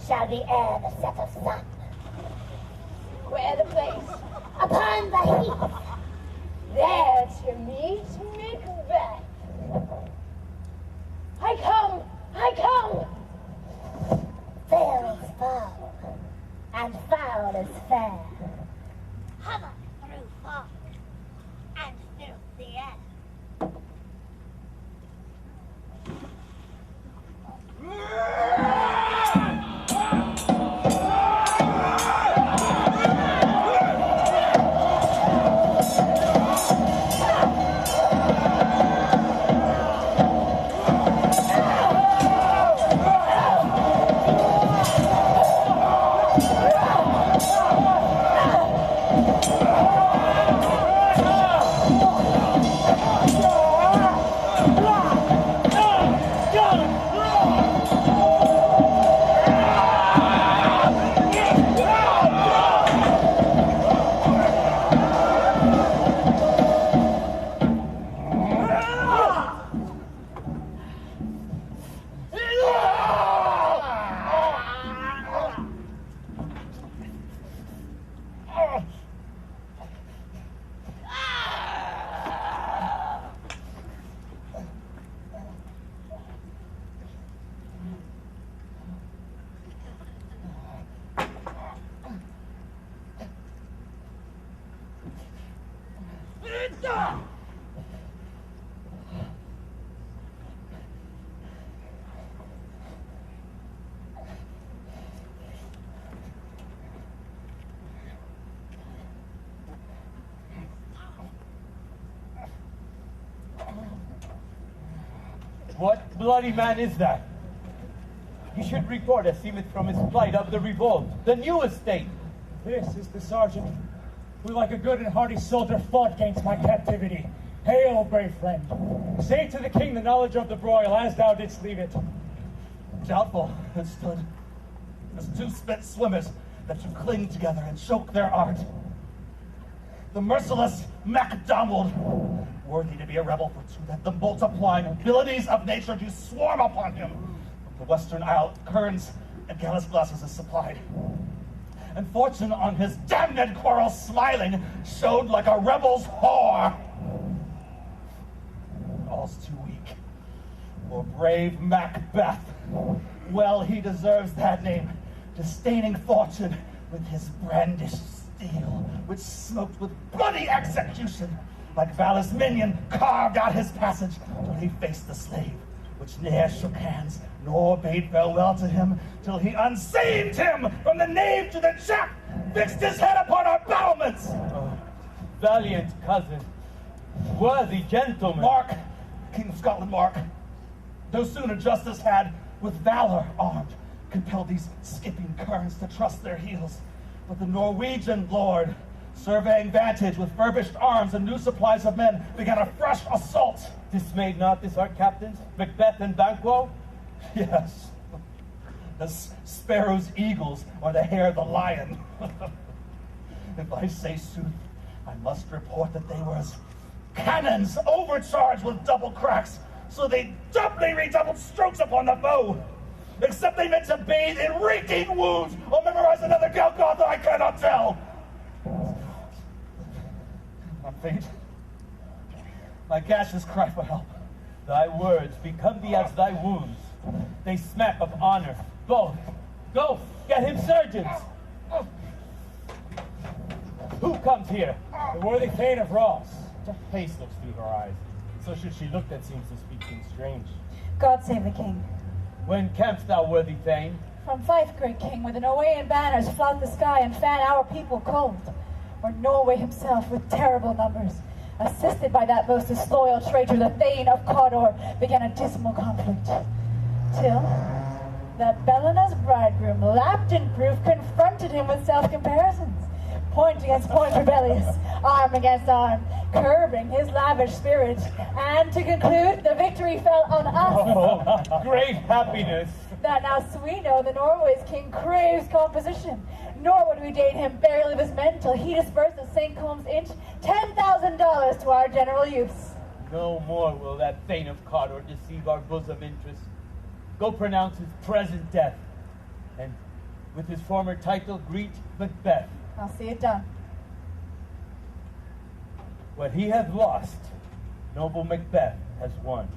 shall the air the set of sun. Where the place? Upon the heath, there to meet Macbeth. I come! Fair is foul, and foul is fair. Hover through fog, and filthy air. What bloody man is that? He should report as seemeth from his plight of the revolt, the new estate. This is the sergeant, who like a good and hearty soldier fought against my captivity. Hail, brave friend. Say to the king the knowledge of the broil as thou didst leave it. Doubtful it stood as two spent swimmers that should cling together and choke their art. The merciless Macdonald, worthy to be a rebel for two, that the multiplying abilities of nature do swarm upon him. From the western isle, kerns and gallus glasses is supplied. And fortune on his damned quarrel smiling showed like a rebel's whore. All's too weak for brave Macbeth. Well, he deserves that name, disdaining fortune with his brandished steel, which smoked with bloody execution. Like Valor's minion carved out his passage till he faced the slave, which ne'er shook hands nor bade farewell to him, till he unseamed him from the nave to the jack, fixed his head upon our battlements. Oh, valiant cousin, worthy gentleman. Mark, King of Scotland, Mark, no sooner justice had with valor armed compelled these skipping kerns to trust their heels, but the Norwegian lord, surveying vantage with furbished arms and new supplies of men, began a fresh assault. Dismayed not this our captains, Macbeth and Banquo? Yes, the sparrow's eagles or the hare the lion. If I say sooth, I must report that they were as cannons overcharged with double cracks, so they doubly redoubled strokes upon the foe. Except they meant to bathe in reeking wounds or memorize another Golgotha, I cannot tell. I'm faint. My gashes cry for help. Thy words become thee as thy wounds. They smack of honor, both. Go, get him surgeons. Who comes here? The worthy Thane of Ross. Just haste looks through her eyes. So should she look that seems to speak things strange. God save the king. When campst thou, worthy Thane? From Fife, great king, where the Norwegian banners flout the sky and fan our people cold. Where Norway himself, with terrible numbers, assisted by that most disloyal traitor, the Thane of Cawdor, began a dismal conflict. Till that Belena's bridegroom, lapped in proof, confronted him with self-comparisons. Point against point rebellious, arm against arm, curbing his lavish spirit. And to conclude, the victory fell on us. Oh, great happiness. That now we know the Norway's king craves composition, nor would we deign him burial of his men till he disbursed of St. Combs inch $10,000 to our general use. No more will that Thane of Cawdor deceive our bosom interest. Go pronounce his present death, and with his former title greet Macbeth. I'll see it done. What he has lost, noble Macbeth has won.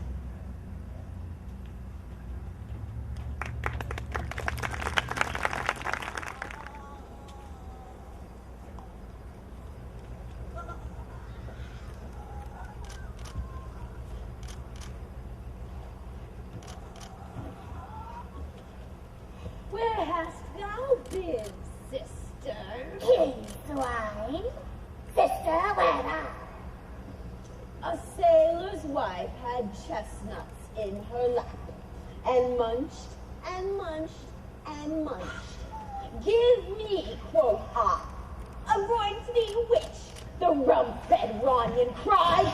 Where hast thou been, sister? King's swine. Sister, where thou? A sailor's wife had chestnuts in her lap, and munched, and munched, and munched. Give me, quoth I, anoint thee which, the rump-fed Ronian cried.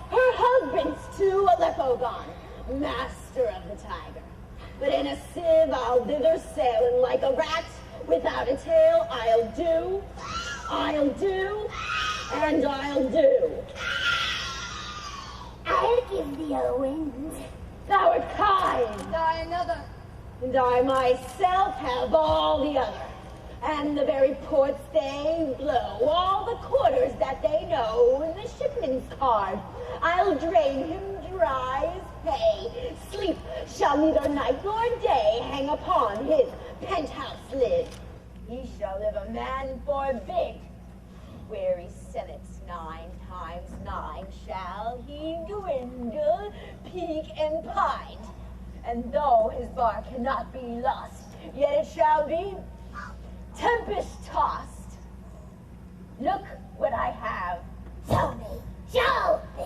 Her husband's to Aleppo gone, master of the tiger. But in a sieve I'll thither sailing like a rat, without a tail I'll do, and I'll do. I'll give thee a wind. Thou art kind. I another. And I myself have all the other. And the very ports they blow, all the quarters that they know in the shipman's card. I'll drain him dry as hay. Sleep shall neither night nor day hang upon his penthouse lid. He shall live a man for big. Where he senates 9 times 9 shall he dwindle, peak, and pine. And though his bar cannot be lost, yet it shall be tempest-tossed. Look what I have. Show me, show me.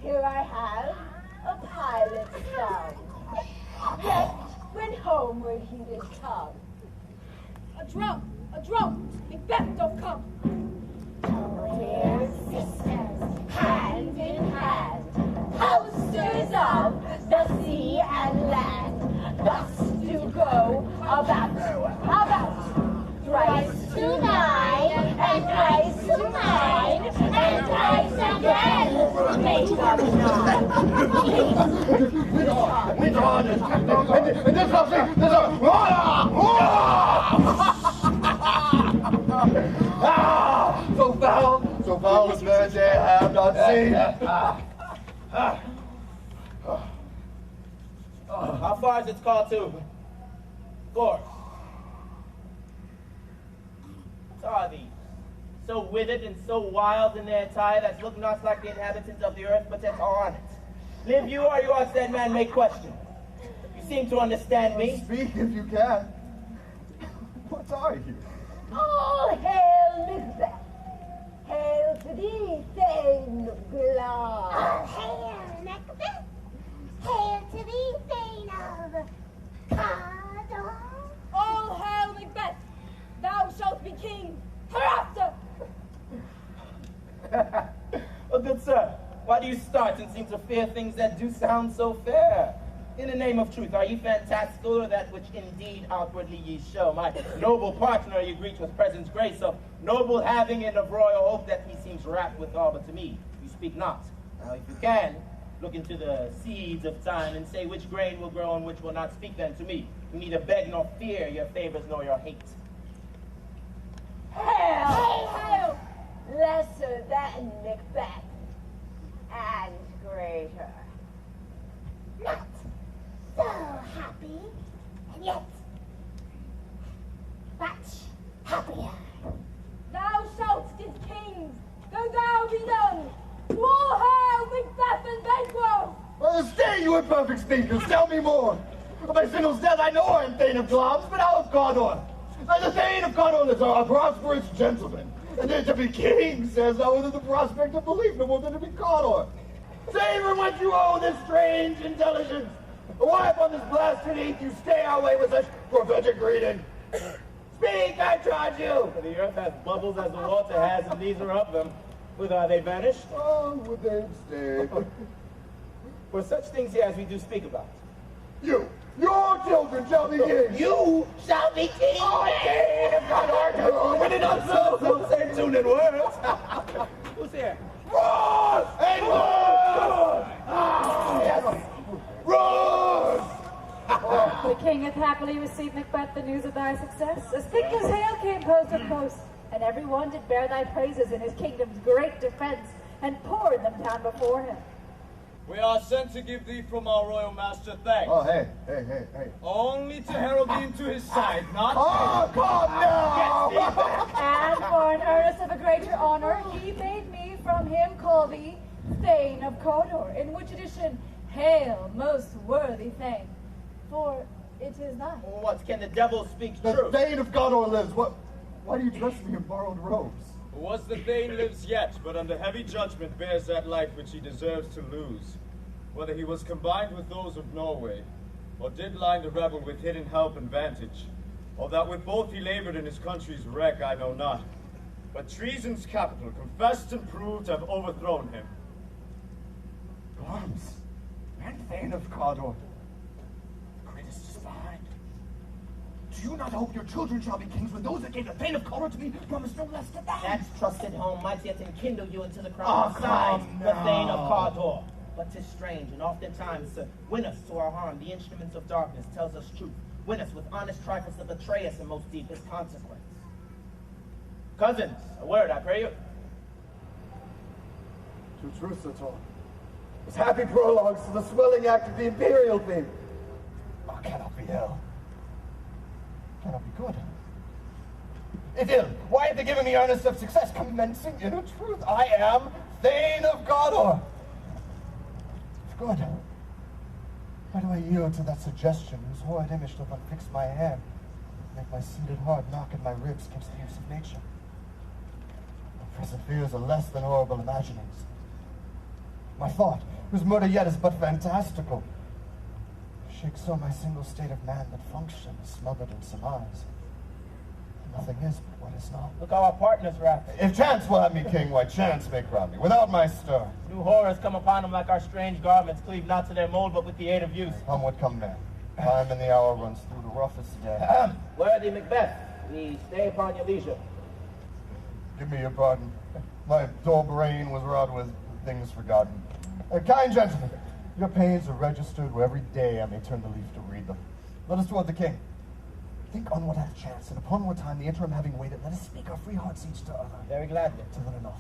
Here I have a pilot's son. Yet, when homeward he did come. A drum, Macbeth doth come. Here, sisters, hand in hand, posters of the sea and land, thus do go about, thrice to 9, and thrice to 9, and thrice again, make up 9. So foul as men they have not seen. How far is its call to? 4. What are these? So withered and so wild in their attire that look not like the inhabitants of the earth, but that are on it. Live you or you are said man may question. You seem to understand me. Speak if you can. What are you? All hail Macbeth! Hail to thee, Thane of Glad! All hail Macbeth! Hail to thee, Thane of Cawdor! All hail Macbeth! Thou shalt be king hereafter! Oh, good sir, why do you start and seem to fear things that do sound so fair? In the name of truth, are ye fantastical, or that which indeed outwardly ye show? My noble partner you greet with presence grace, of noble having and of royal hope, that he seems rapt with all, but to me you speak not. Now if you can, look into the seeds of time and say which grain will grow and which will not. Speak then to me. You neither beg nor fear your favors nor your hate. Hail! Hail! Lesser than Macbeth, and greater. Not so happy, and yet much happier. Thou shalt give kings, though thou be none. All hail Macbeth and Banquo! Well, stay, you imperfect speakers. Tell me more. Of my sinner's death, I know I am Thane of Globs, but how of Cawdor? Now, the Thane of Cawdor is a prosperous gentleman. And then to be king says no within the prospect of belief no more than to be Cawdor. Savor what you owe this strange intelligence. Why upon this blasted heath you stay our way with such prophetic greeting? Speak, I charge you! For the earth has bubbles as the water has, and these are of them. Whither are they vanished? Oh, would they stay? For such things here as we do speak about. Your children shall be kings! You shall be king! I came, God, Arthur, when it not so, Don't say soon in words. Who's here? Roars! And roars! Ah, yes! Roars! The king hath happily received, Macbeth, the news of thy success. As thick as hail came post to post, and every one did bear thy praises in his kingdom's great defense, and poured them down before him. We are sent to give thee from our royal master thanks. Oh, hey. Only to herald thee into his side, not Oh, God, no! And for an earnest of a greater honor, he bade me from him call thee Thane of Cawdor, in which edition, hail, most worthy Thane, for it is thine. What, can the devil speak The truth? Thane of Cawdor lives. Why do you dress me in borrowed robes? was the Thane lives yet, but under heavy judgment bears that life which he deserves to lose. Whether he was combined with those of Norway, or did line the rebel with hidden help and vantage, or that with both he labored in his country's wreck, I know not. But treason's capital, confessed and proved, have overthrown him. Arms and Thane of Cawdor. Greatest is behind. Do you not hope your children shall be kings when those that gave the Thane of Cawdor to me promised no less to them? That trusted home might yet enkindle you into the Oh, crown besides come the now. Thane of Cawdor. But 'tis strange, and oftentimes to win us to our harm, the instruments of darkness tells us truth. Win us with honest trifles to betray us in most deepest consequence. Cousins, a word, I pray you. True truth, Sir Tor. As happy prologues to the swelling act of the imperial theme. Oh, cannot be ill. Cannot be good. If ill, why have they given me earnest of success, commencing in a truth? I am Thane of Cawdor. If good, why do I yield to that suggestion whose horrid image doth unfix my hair, make my seated heart knock at my ribs against the use of nature? My present fears are less than horrible imaginings. My thought, whose murder yet is but fantastical, shakes so my single state of man that function is smothered in surmise. Nothing is but what is not. Look how our partners wrap. If chance will have me king, why chance may crown me, without my stir. New horrors come upon them like our strange garments, cleave not to their mold, but with the aid of use. Come what come may. Time and the hour runs through the roughest day. Worthy Macbeth, we stay upon your leisure. Give me your pardon. My dull brain was wrought with things forgotten. Kind gentlemen, your pains are registered where every day I may turn the leaf to read them. Let us toward the king. Think on what hath chanced, and upon what time, the interim having waited, let us speak our free hearts each to other. Very gladly. To little enough.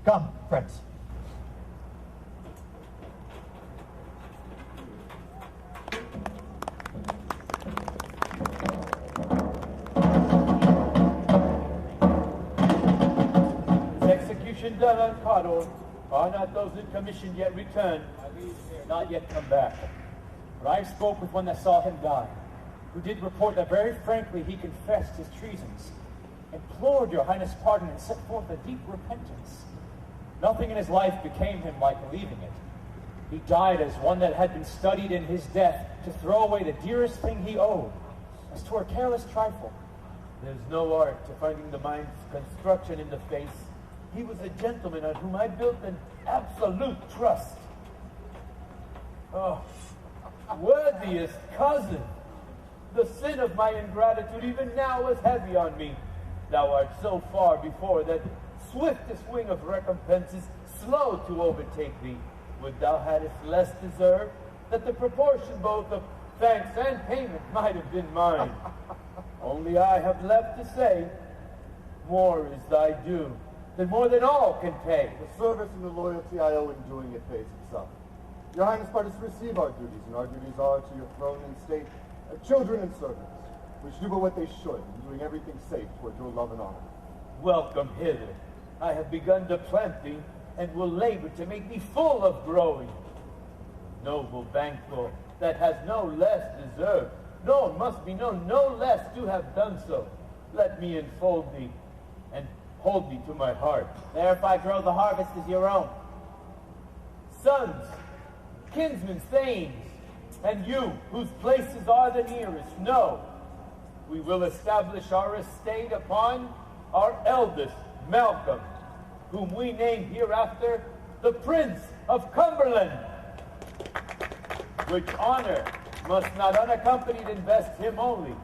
Come, friends. Execution done on Cawdor. Are not those in commission yet returned? Not yet come back. But I spoke with one that saw him die, who did report that very frankly he confessed his treasons, implored your highness pardon, and set forth a deep repentance. Nothing in his life became him like believing it. He died as one that had been studied in his death to throw away the dearest thing he owed, as to a careless trifle. There's no art to finding the mind's construction in the face. He was a gentleman on whom I built an absolute trust. Oh, worthiest cousin, the sin of my ingratitude even now is heavy on me. Thou art so far before that swiftest wing of recompense is slow to overtake thee. Would thou hadst less deserved, that the proportion both of thanks and payment might have been mine. Only I have left to say, more is thy due, than more than all can pay. The service and the loyalty I owe in doing it pays itself. Your Highness parties receive our duties, and our duties are to your throne and state, children and servants, which do but what they should, in doing everything safe toward your love and honor. Welcome hither. I have begun to plant thee, and will labor to make thee full of growing. Noble Banquo, that has no less deserved, nor must be known no less to have done so. Let me enfold thee, and hold thee to my heart. There, if I grow, the harvest is your own. Sons, kinsmen, thanes, and you, whose places are the nearest, know we will establish our estate upon our eldest, Malcolm, whom we name hereafter the Prince of Cumberland, which honor must not unaccompanied invest him only,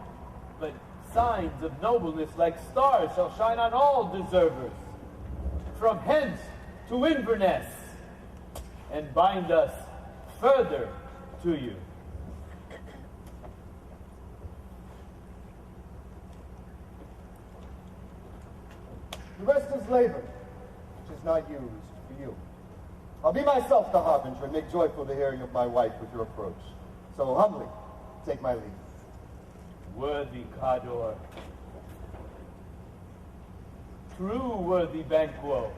but signs of nobleness like stars shall shine on all deservers, from hence to Inverness, and bind us further to you. The rest is labor, which is not used for you. I'll be myself the harbinger and make joyful the hearing of my wife with your approach. So humbly, take my leave. Worthy Cador, true worthy Banquo,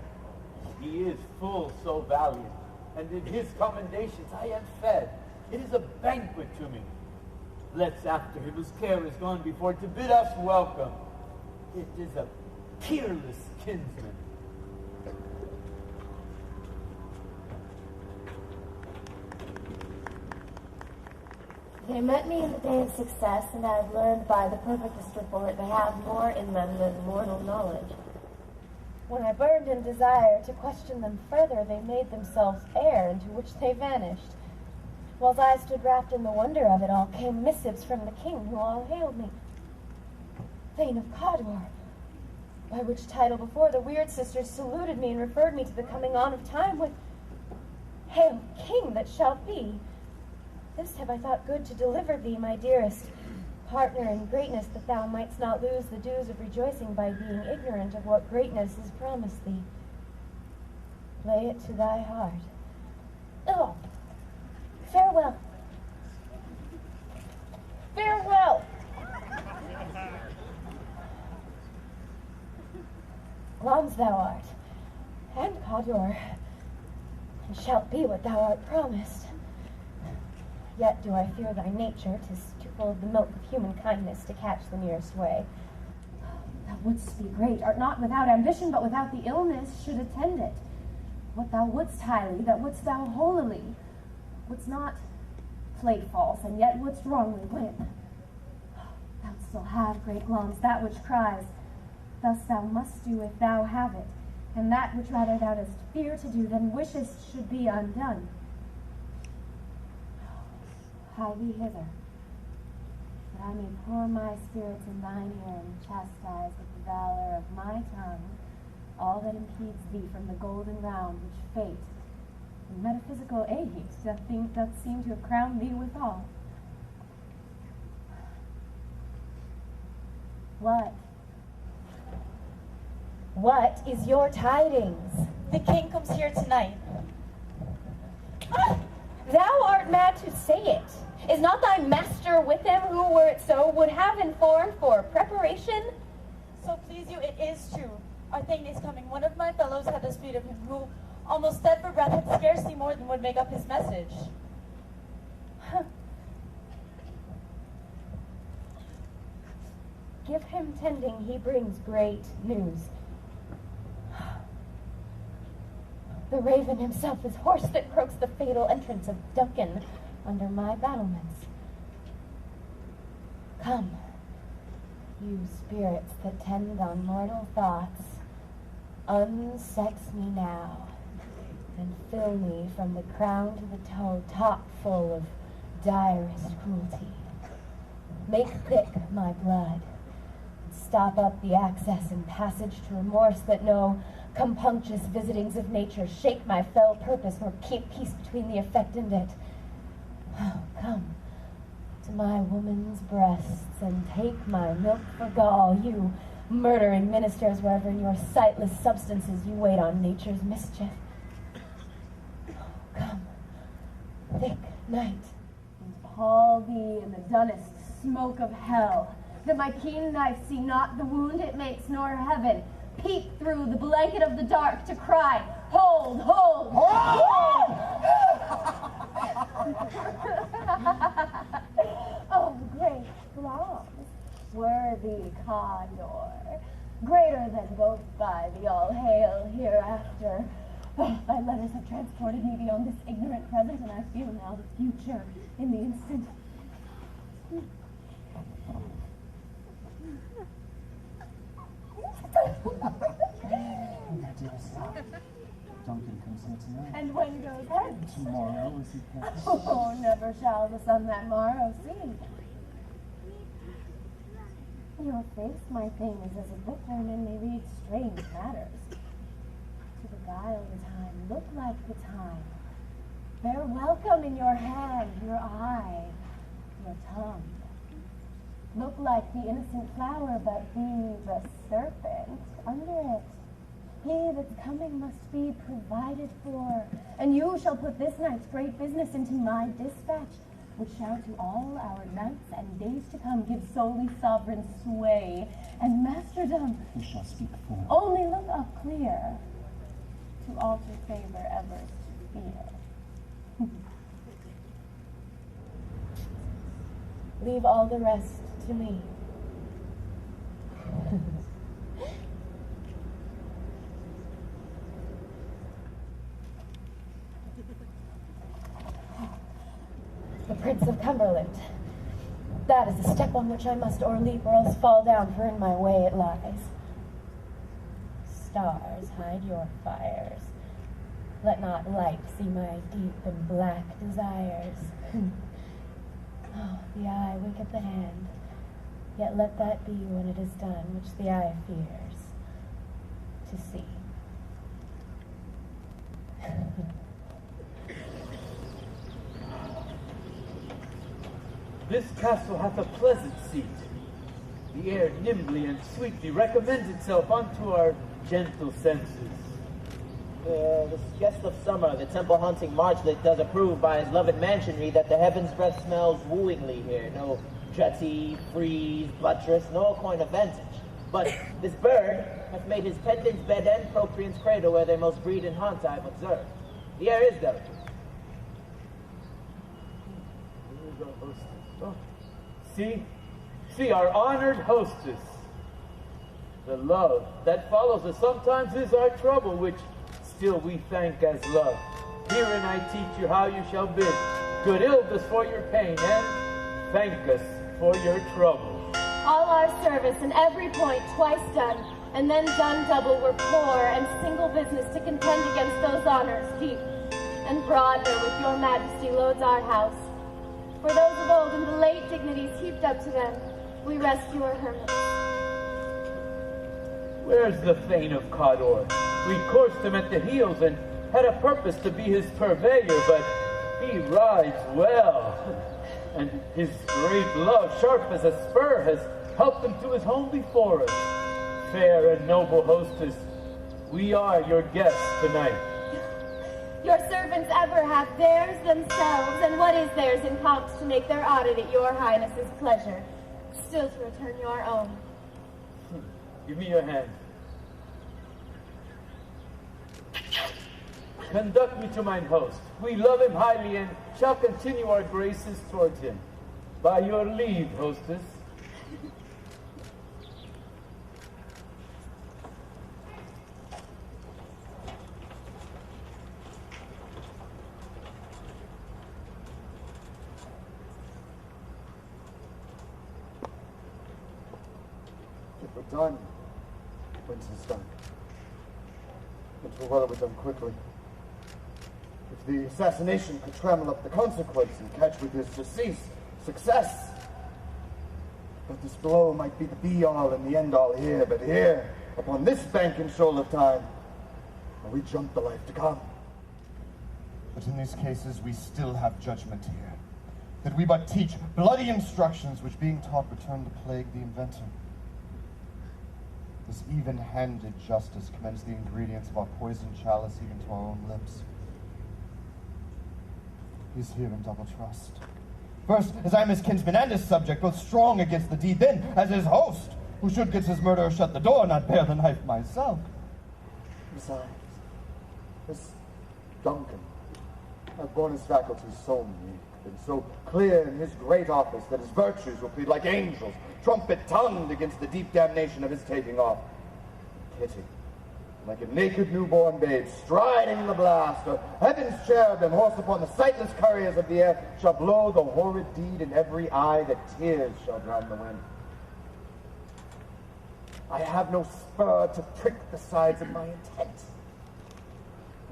he is full so valiant, and in his commendations I am fed. It is a banquet to me. Let's after him whose care is gone before to bid us welcome. It is a peerless kinsman. They met me in the day of success, and I have learned by the perfectest report they have more in them than mortal knowledge. When I burned in desire to question them further, they made themselves air, into which they vanished. Whilst I stood wrapped in the wonder of it all, came missives from the king, who all hailed me. Thane of Cador, by which title before the weird sisters saluted me and referred me to the coming on of time with, Hail, King that shall be! This have I thought good to deliver thee, my dearest partner in greatness, that thou mightst not lose the dues of rejoicing by being ignorant of what greatness is promised thee. Lay it to thy heart. Oh, farewell. Farewell. Glamis thou art, and Cador, and shalt be what thou art promised. Yet do I fear thy nature, 'tis too full of the milk of human kindness to catch the nearest way. Thou wouldst be great, art not without ambition, but without the illness should attend it. What thou wouldst highly, that wouldst thou holily, wouldst not play false, and yet wouldst wrongly win. Thou still have, great Glamis, that which cries, thus thou must do if thou have it, and that which rather thou dost fear to do than wishest should be undone. Hie thee hither, that I may pour my spirits in thine ear and chastise with the valor of my tongue all that impedes thee from the golden round which fate and metaphysical age doth seem to have crowned thee withal. What is your tidings? The king comes here tonight. Ah, thou art mad to say it. Is not thy master with him, who, were it so, would have informed for preparation? So please you, it is true. Our thane is coming. One of my fellows had the speed of him, who, almost dead for breath, had scarcely more than would make up his message. Give him tending, he brings great news. The raven himself is hoarse that croaks the fatal entrance of Duncan under my battlements. Come, you spirits that tend on mortal thoughts, unsex me now, and fill me from the crown to the toe top full of direst cruelty. Make thick my blood, and stop up the access and passage to remorse, that no compunctious visitings of nature shake my fell purpose, nor keep peace between the effect and it. Oh, come to my woman's breasts, and take my milk for gall, you murdering ministers, wherever in your sightless substances you wait on nature's mischief. Oh, come, thick night, and pall thee in the dunnest smoke of hell, that my keen knife see not the wound it makes, nor heaven peep through the blanket of the dark to cry, hold, hold, hold! Oh, great Glamis, worthy Cador, greater than both by the all-hail hereafter. Oh, thy letters have transported me beyond this ignorant present, and I feel now the future in the instant. My dearest love, Duncan comes here tonight. And when goes hence? Tomorrow, as he comes. Oh, never shall the sun that morrow see. Your face, my thing, is as a bookworm may read strange matters. To beguile the time, look like the time. Bear welcome in your hand, your eye, your tongue. Look like the innocent flower, but be the serpent under it. He that's coming must be provided for, and you shall put this night's great business into my dispatch, which shall to all our nights and days to come give solely sovereign sway and masterdom. Who shall speak for? Only look up clear, to alter favor ever to fear. Leave all the rest to me. The Prince of Cumberland. That is the step on which I must or leap or else fall down, for in my way it lies. Stars, hide your fires. Let not light see my deep and black desires. Oh, the eye waketh the hand, yet let that be when it is done, which the eye fears to see. This castle hath a pleasant seat. The air nimbly and sweetly recommends itself unto our gentle senses. This guest of summer, the temple-haunting marchlet, does approve by his loved mansionry that the heaven's breath smells wooingly here. No jetty, frieze, buttress, no coign of vantage. But this bird hath made his pendant's bed and procreant's cradle where they most breed and haunt, I've observed. The air is delicate. Oh, see our honored hostess. The love that follows us sometimes is our trouble, which still we thank as love. Herein I teach you how you shall bid good illness for your pain, and thank us for your trouble. All our service in every point twice done, and then done double, were poor and single business to contend against those honors deep and broader with your majesty loads our house. For those of old and the late dignities heaped up to them, we rescue our hermits. Where's the Thane of Cawdor? We coursed him at the heels and had a purpose to be his purveyor, but he rides well. And his great love, sharp as a spur, has helped him to his home before us. Fair and noble hostess, we are your guests tonight. Your servants ever have theirs themselves, and what is theirs in pomps to make their audit at your highness's pleasure, still to return your own. Give me your hand. Conduct me to mine host. We love him highly and shall continue our graces towards him. By your leave, hostess. If we're done, Prince is done. It were well it were done quickly. If the assassination could trammel up the consequence and catch with his success. But this blow might be the be-all and the end-all here, but here, upon this bank and shoal of time, we jump the life to come. But in these cases we still have judgment here, that we but teach bloody instructions which being taught return the plague the inventor. This even-handed justice commends the ingredients of our poisoned chalice even to our own lips. He is here in double trust. First, as I am his kinsman and his subject, both strong against the deed, then as his host, who should get his murderer shut the door, not bear the knife myself. Besides, this Duncan hath borne his faculties so meek and so clear in his great office that his virtues will plead like angels, trumpet-tongued against the deep damnation of his taking off. Pity, like a naked newborn babe, striding the blast, or heaven's cherubim, horse upon the sightless couriers of the air, shall blow the horrid deed in every eye, that tears shall drown the wind. I have no spur to prick the sides of my intent,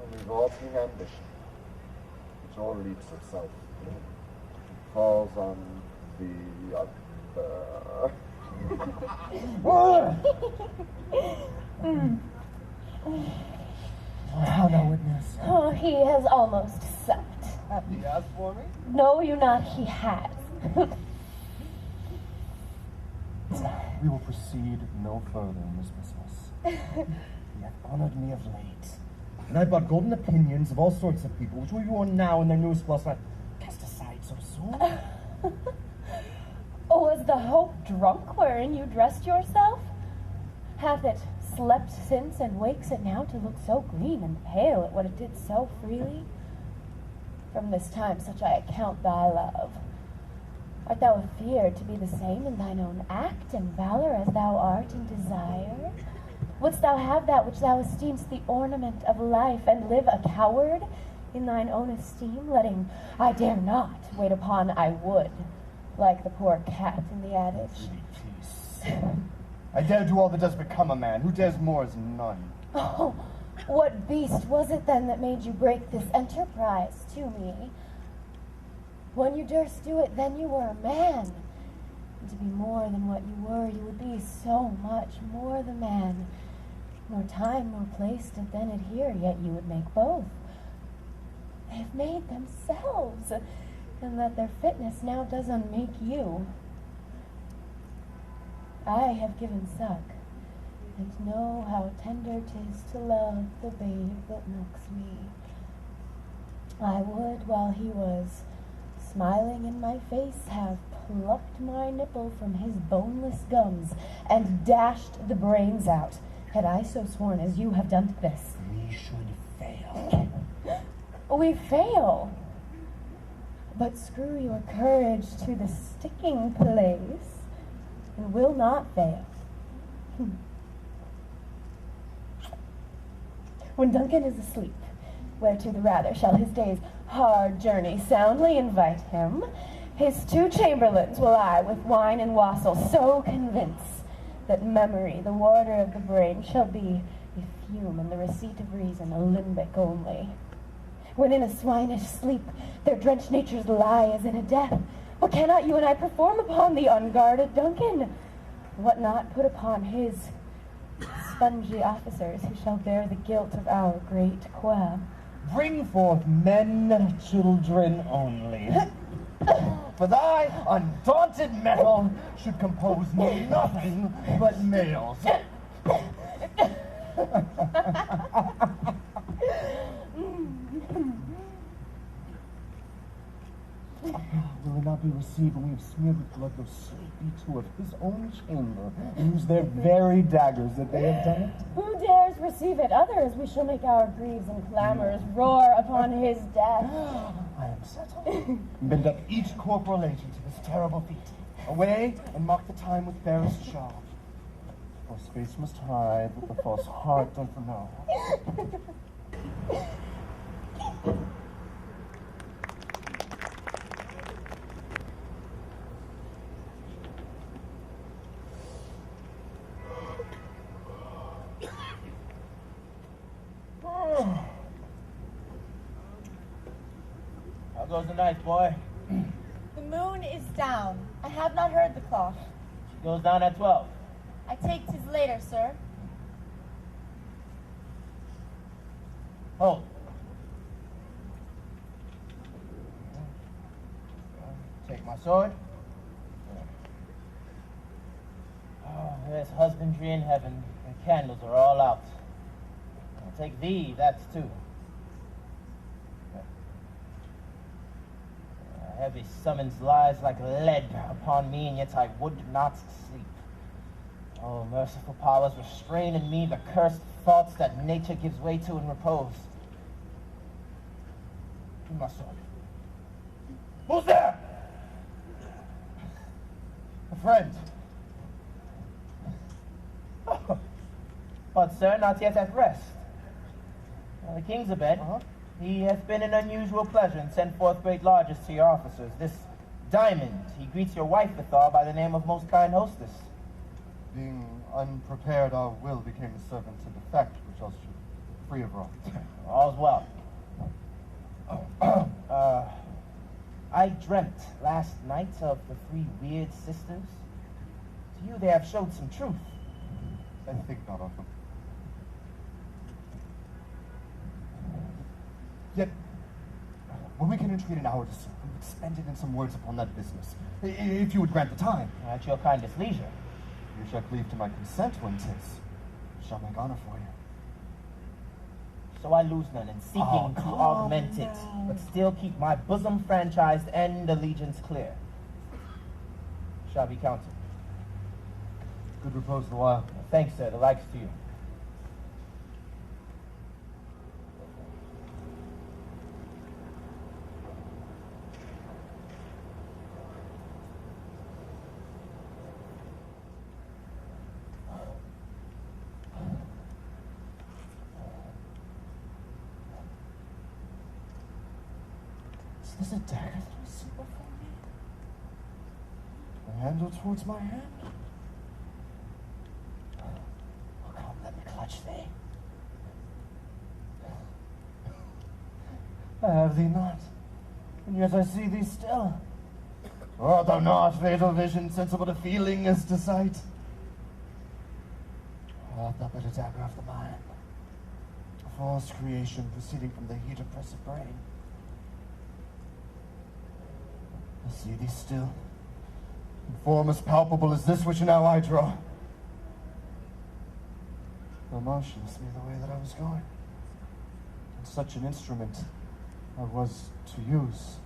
only vaulting ambition, which all leaps itself, falls on the other. How now, witness? Oh, he has almost supped. Have you asked for me? No, you not, he has. We will proceed no further in this business. You have honored me of late. And I brought golden opinions of all sorts of people, which will be worn now in their newest plus not cast aside so soon. Oh, was the hope drunk wherein you dressed yourself? Hath it slept since and wakes it now to look so green and pale at what it did so freely? From this time such I account thy love. Art thou afeard to be the same in thine own act and valor as thou art in desire? Wouldst thou have that which thou esteem'st the ornament of life, and live a coward in thine own esteem, letting I dare not wait upon I would, like the poor cat in the adage? Peace. I dare do all that does become a man. Who dares more is none. Oh, what beast was it then that made you break this enterprise to me? When you durst do it, then you were a man. And to be more than what you were, you would be so much more the man. Nor time nor place did then adhere, yet you would make both. They have made themselves, and that their fitness now does unmake you. I have given suck, and know how tender 'tis to love the babe that milks me. I would, while he was smiling in my face, have plucked my nipple from his boneless gums and dashed the brains out, had I so sworn as you have done to this. We should fail. We fail. But screw your courage to the sticking place, and will not fail. When Duncan is asleep, whereto the rather shall his day's hard journey soundly invite him, his 2 chamberlains will I with wine and wassail so convince that memory, the water of the brain, shall be a fume, and the receipt of reason a limbic only. When in a swinish sleep their drenched natures lie as in a death, what cannot you and I perform upon the unguarded Duncan? What not put upon his spongy officers who shall bear the guilt of our great quab? Bring forth men, children only. For thy undaunted mettle should compose nothing but males. Will it not be received when we have smeared with blood those sleepy 2 of his own chamber, and use their very daggers that they have done it? Who dares receive it? Others we shall make our greaves and clamors roar upon his death. I am settled. Bend up each corporal agent to this terrible feat. Away, and mark the time with fairest charm. False face must hide, but the false heart don't know. How goes the night, boy? The moon is down. I have not heard the clock. She goes down at 12. I take 'tis later, sir. Hold. Take my sword. Oh, there's husbandry in heaven. The candles are all out. I'll take thee, that's too. A heavy summons lies like lead upon me, and yet I would not sleep. Oh, merciful powers, restrain in me the cursed thoughts that nature gives way to in repose. Give me my sword. Who's there? A friend. Oh, but sir, not yet at rest. The king's abed. He hath been an unusual pleasure, and sent forth great largesse to your officers. This Diamond, he greets your wife withal by the name of most kind hostess. Being unprepared, our will became a servant to the fact, which else should free of wrong. All's well. I dreamt last night of the 3 weird sisters. To you, they have showed some truth. I think not of them. Yet, when we can entreat an hour to serve, we would spend it in some words upon that business, if you would grant the time. At your kindest leisure. You shall cleave to my consent when 'tis. Shall make honor for you. So I lose none in seeking to augment it, but still keep my bosom franchised and allegiance clear. Shall be counted. Good repose the while. Thanks, sir. The likes to you. Is this a dagger that I see before me? The handle towards my hand? Oh, come, let me clutch thee. I have thee not, and yet I see thee still. Art thou not, fatal vision, sensible to feeling as to sight? Art thou but a dagger of the mind, a false creation proceeding from the heat oppressive brain? I see thee still, in form as palpable as this which now I draw. Thou motionest me the way that I was going, and such an instrument I was to use.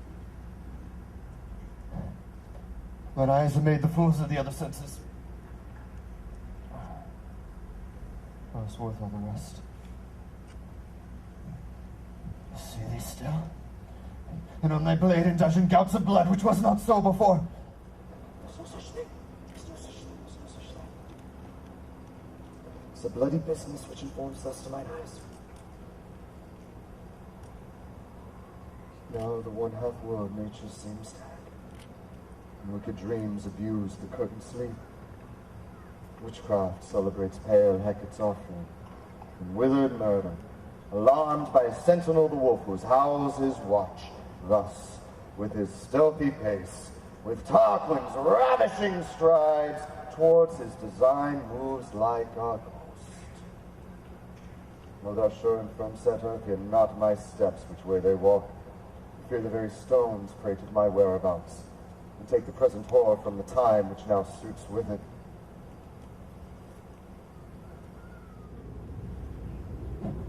Mine eyes have made the fools of the other senses. I was worth all the rest. I see thee still, and on thy blade indulgent gouts of blood, which was not so before. There's no such thing. There's no such thing. There's no such thing. It's a bloody business which informs thus to mine eyes. Now the one half world nature seems to have, and wicked dreams abuse the curtained sleep. Witchcraft celebrates pale Hecate's offering, and withered murder, alarmed by a sentinel the wolf whose howls his watch. Thus, with his stealthy pace, with Tarquin's ravishing strides, towards his design moves like a ghost. Know thou sure and firm set, hearken not my steps which way they walk. Fear the very stones prate of my whereabouts, and take the present horror from the time which now suits with it.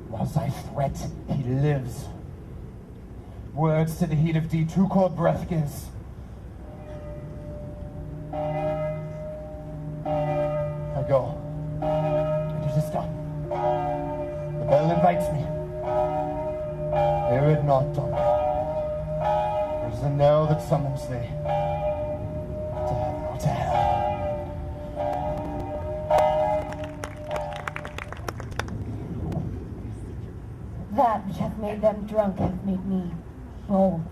Was I threat, he lives. Words to the heat of thee too cold breath gives. I go, and it is done. The bell invites me. Hear it not, Duncan. There is a knell that summons thee. To heaven or to hell. That which hath made them drunk hath made me bold.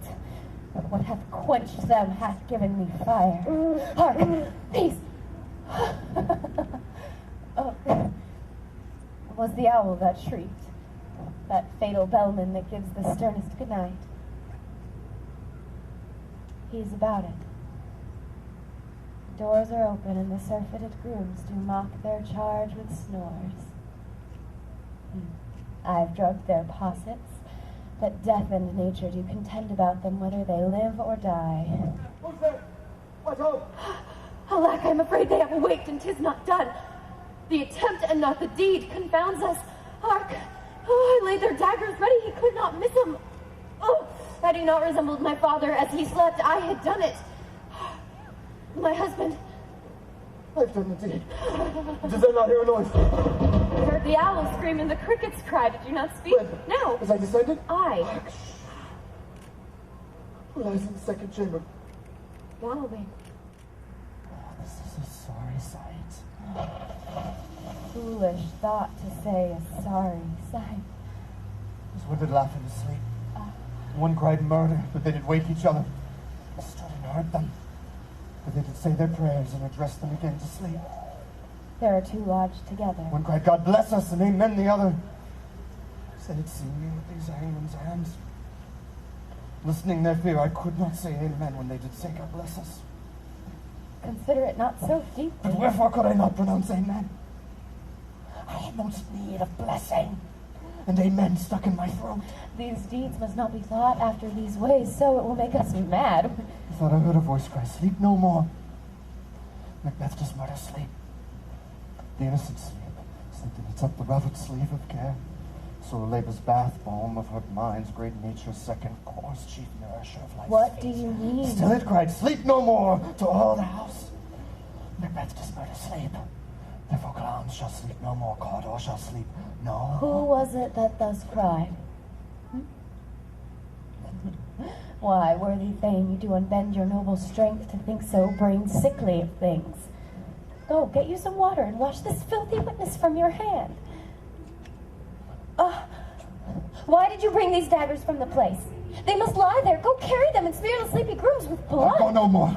What hath quenched them hath given me fire. Hark! Peace! Oh, it was the owl that shrieked, that fatal bellman that gives the sternest good night. He's about it. Doors are open, and the surfeited grooms do mock their charge with snores. I've drugged their possets, that death and nature do contend about them whether they live or die. Who's there? What ho? Alack, I'm afraid they have awaked, and 'tis not done. The attempt and not the deed confounds us. Hark! Oh, I laid their daggers ready, he could not miss them. Oh, had he not resembled my father as he slept, I had done it. My husband. I've done the deed. Does I not hear a noise? I heard the owl scream and the crickets cry. Did you not speak? When? No. As I descended? I. Who lies in the second chamber? Galloway. Oh, this is a sorry sight. Foolish thought to say a sorry sight. There's one did laugh in his sleep. One cried murder, but they did wake each other. I stood and heard them. But they did say their prayers and address them again to sleep. There are two lodged together. One cried, God bless us, and amen the other. Said it seen me with these hangman's hands. Listening their fear, I could not say amen when they did say God bless us. consider it not so deep. But wherefore could I not pronounce amen? I have most need of blessing, and amen stuck in my throat. These deeds must not be thought after these ways, so it will make us mad. I thought I heard a voice cry, sleep no more. Macbeth does murder sleep. The innocent sleep. Sleep that eats up the rabbit sleeve of care. So labor's bath, balm of her mind's great nature's second course, chief nourisher of life's What fate. do you mean? Still it cried, sleep no more, to all the house. Macbeth does murder sleep. Therefore Glamis shall sleep no more, Cawdor shall sleep no Who more. was it that thus cried? Why, worthy Thane, you do unbend your noble strength to think so brain sickly of things. Go, get you some water and wash this filthy witness from your hand. Why did you bring these daggers from the place? They must lie there. Go carry them and smear the sleepy grooms with blood. I'll go no more.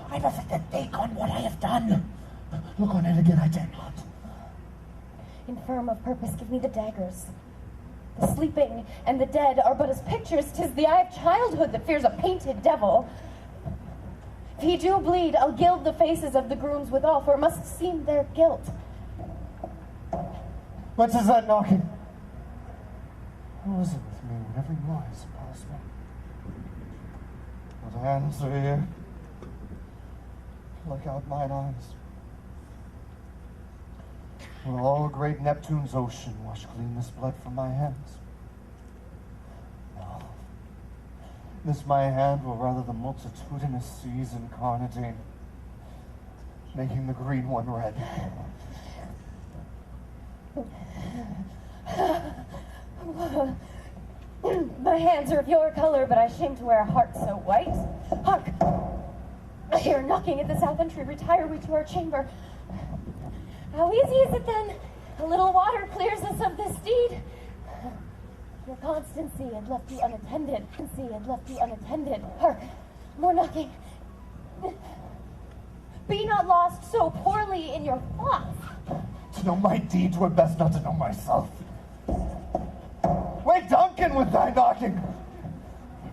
I must think on what I have done. Look on it again, I dare not. Infirm of purpose, give me the daggers. The sleeping and the dead are but as pictures. 'Tis the eye of childhood that fears a painted devil. If he do bleed, I'll gild the faces of the grooms withal, for it must seem their guilt. Whence is that knocking? Who is it with me when every noise appalls me? What hands are here? Look out mine eyes. Will all great Neptune's ocean wash clean this blood from my hands? No. This my hand will rather the multitudinous seas incarnadine, making the green one red. My hands are of your color, but I shame to wear a heart so white. Hark! I hear knocking at the south entry. Retire we to our chamber. How easy is it then? A little water clears us of this deed. Your constancy had left you unattended. Hark! More knocking. Be not lost so poorly in your thoughts. To know my deeds were best not to know myself. Wake Duncan with thy knocking.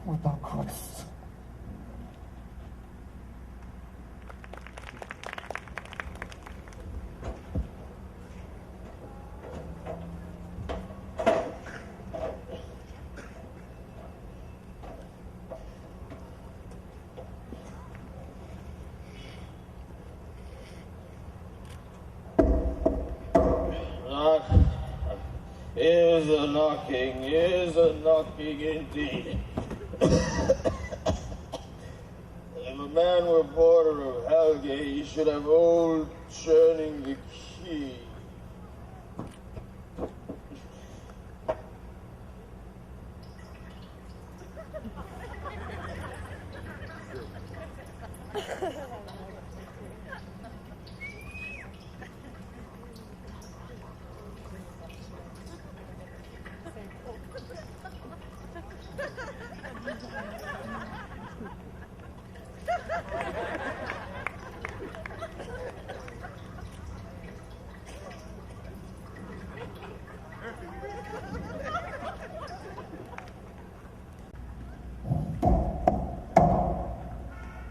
Would thou couldst. Here's a knocking indeed. If a man were porter of Helgate, he should have old churning the key.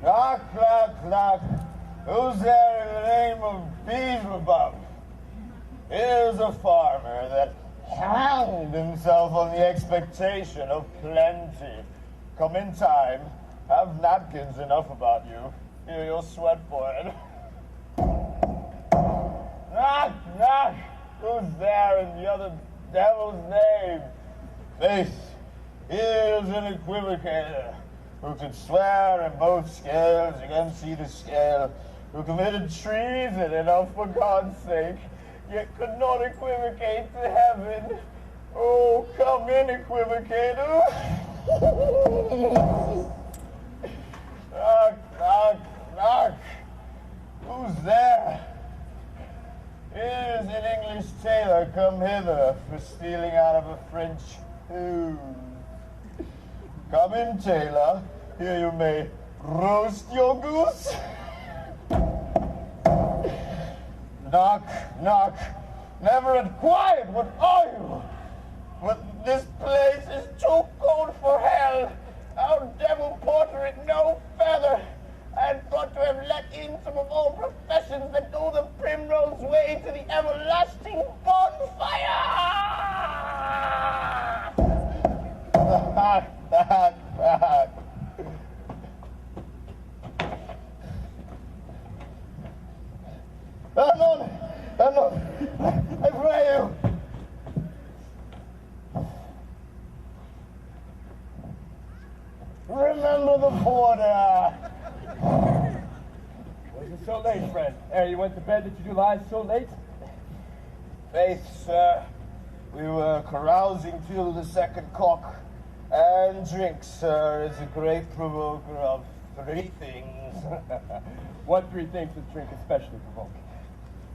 Knock, knock, knock. Who's there in the name of Beelzebub? Here's a farmer that hanged himself on the expectation of plenty. Come in time. Have napkins enough about you. Here, your sweat for it. Knock, knock. Who's there in the other devil's name? Faith, here's an equivocator who could swear in both scales against either scale, who committed treason enough for God's sake, yet could not equivocate to heaven. Oh, come in, equivocator. Knock, knock, knock. Who's there? Here's an English tailor come hither for stealing out of a French tomb. Come in, tailor. Here you may roast your goose. Knock, knock. Never had quiet, what are you? But this place is too cold for hell. Our devil porter it no feather. I and thought to have let in some of all professions that go the primrose way to the everlasting bonfire! Back. Anon, I pray you. Remember the border. Was it so late, friend? Ere you went to bed, did you do lies so late? Faith, sir, we were carousing till the second cock, and drink, sir, is a great provoker of three things. What three things does drink especially provoke?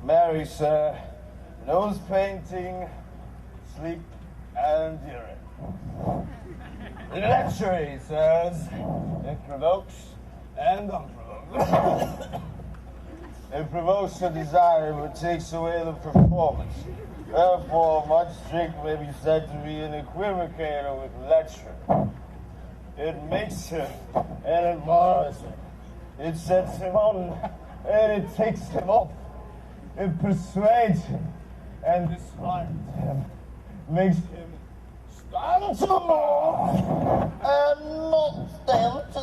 Marry, sir, nose painting, sleep, and urine. Lechery, sirs, it provokes and unprovokes. It provokes the desire, but takes away the performance. Therefore, much drink may be said to be an equivocator with lechery. It makes him, and it mars him. It sets him on, and it takes him off. It persuades him, and disheartens him. Makes him stand to more, and not stand to.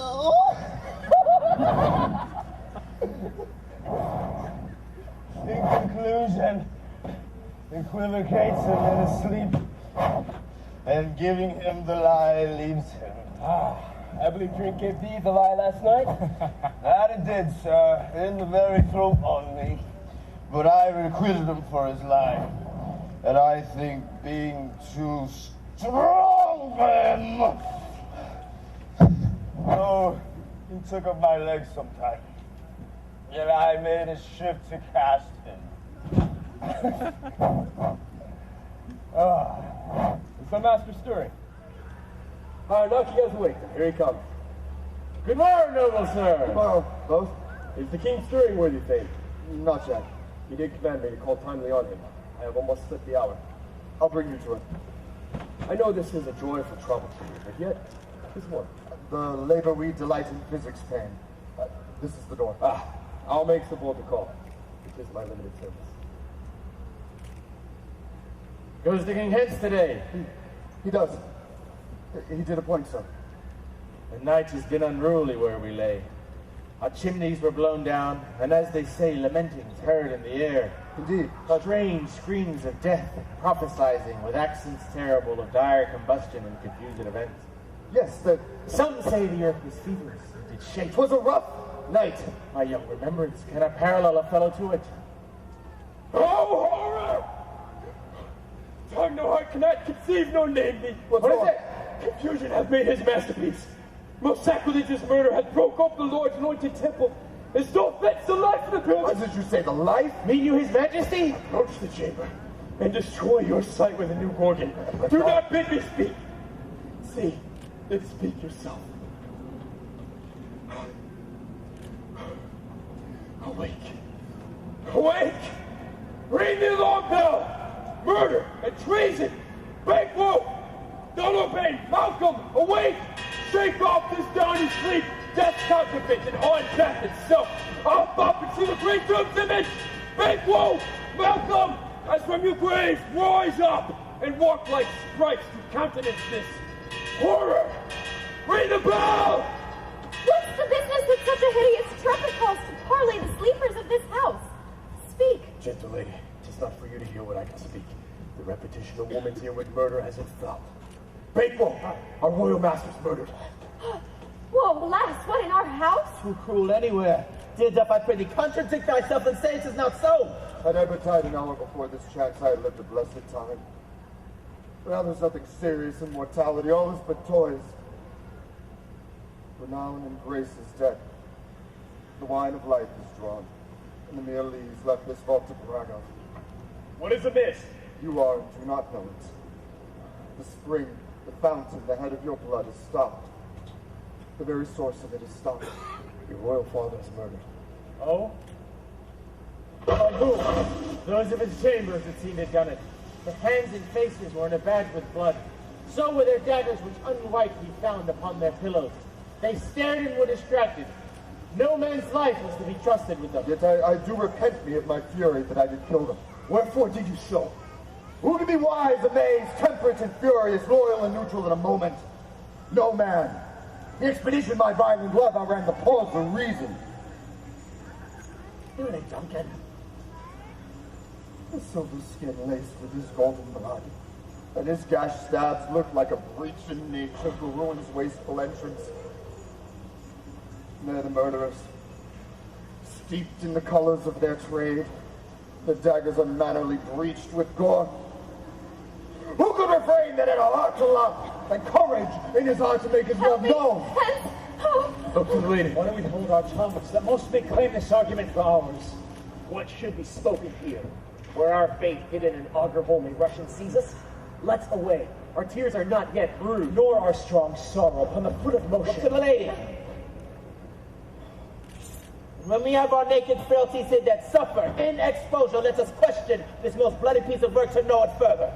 In conclusion, equivocates him in his sleep, and giving him the lie leaves him. I believe drink gave thee the lie last night. That it did, sir, in the very throat on me. But I requited him for his lie, and I think being too strong for him. Oh, he took up my legs sometime, yet I made a shift to cast him. Is my master stirring? Knock you guys awake. Here he comes. Good morning, noble sir. Tomorrow, both? Is the king stirring, worthy thane? Not yet. He did command me to call timely on him. I have almost slipped the hour. I'll bring you to it. I know this is a joyful trouble to you, but yet, this one. The labor we delight in physics pain. This is the door. I'll make the bold to call. It is my limited service. Goes the king hence today? He does. He did appoint so. The night has been unruly where we lay. Our chimneys were blown down, and as they say, lamentings heard in the air. Indeed. Strange screams of death, prophesizing with accents terrible of dire combustion and confused events. Yes, some say the earth was feverish and did shake. 'Twas a rough night. My young remembrance cannot parallel a fellow to it. Oh, horror! Tongue no heart cannot conceive no name thee. What is it? Confusion hath made his masterpiece. Most sacrilegious murder hath broke up the Lord's anointed temple, and so fits the life of the pilgrim. What did you say, the life? Mean you his majesty? Approach the chamber, and destroy your sight with a new gorgon. Do not bid me speak. See, then speak yourself. Awake. Awake! Ring the alarm bell! Murder and treason! Break woe! Donovan, Malcolm, awake! Shake off this downy sleep! Death's counterfeit and on death itself! Up and see the great doom's image! Break woe! Malcolm, as from your grave, rise up and walk like sprites to countenance this horror! Ring the bell! What's the business that such a hideous trumpet calls to parley the sleepers of this house? Speak! Gentle lady, 'tis not for you to hear what I can speak. The repetition of woman's here with murder as it fell. Faithful, our royal master's murdered. Whoa, alas, what, in our house? Too cruel anywhere. Dear death, I prithee, contradict thyself and say it is not so. Had I but died an hour before this chance, I had lived a blessed time. But now there's nothing serious in mortality, all is but toys. Renown and grace is dead. The wine of life is drawn, and the mere leaves left this vault to brag of. What is amiss? You are and do not know it. The spring, the fountain, the head of your blood is stopped. The very source of it is stopped. Your royal father is murdered. Oh? By whom? Those of his chambers, it seemed, had done it. Their hands and faces were in a bag with blood. So were their daggers, which unwiped he found upon their pillows. They stared and were distracted. No man's life is to be trusted with them. Yet I do repent me of my fury that I did kill them. Wherefore did you so? Who can be wise, amazed, temperate and furious, loyal and neutral in a moment? No man. The expedition my violent love outran the pause of reason. Here they, Duncan. The silver skin laced with his golden blood, and his gashed stabs looked like a breach in nature, the ruin's wasteful entrance. They're the murderers, steeped in the colors of their trade, the daggers unmannerly breached with gore. Who could refrain that in a heart to love, and courage in his heart to make his love known? Look to the lady. Why don't we hold our tongues, that most may claim this argument for ours? What should be spoken here? Where our fate hidden in augur hole may Russian seize us? Let's away. Our tears are not yet brewed, nor our strong sorrow upon the foot of motion. Look to the lady. When we have our naked frailties hid that suffer in exposure, let us question this most bloody piece of work to know it further.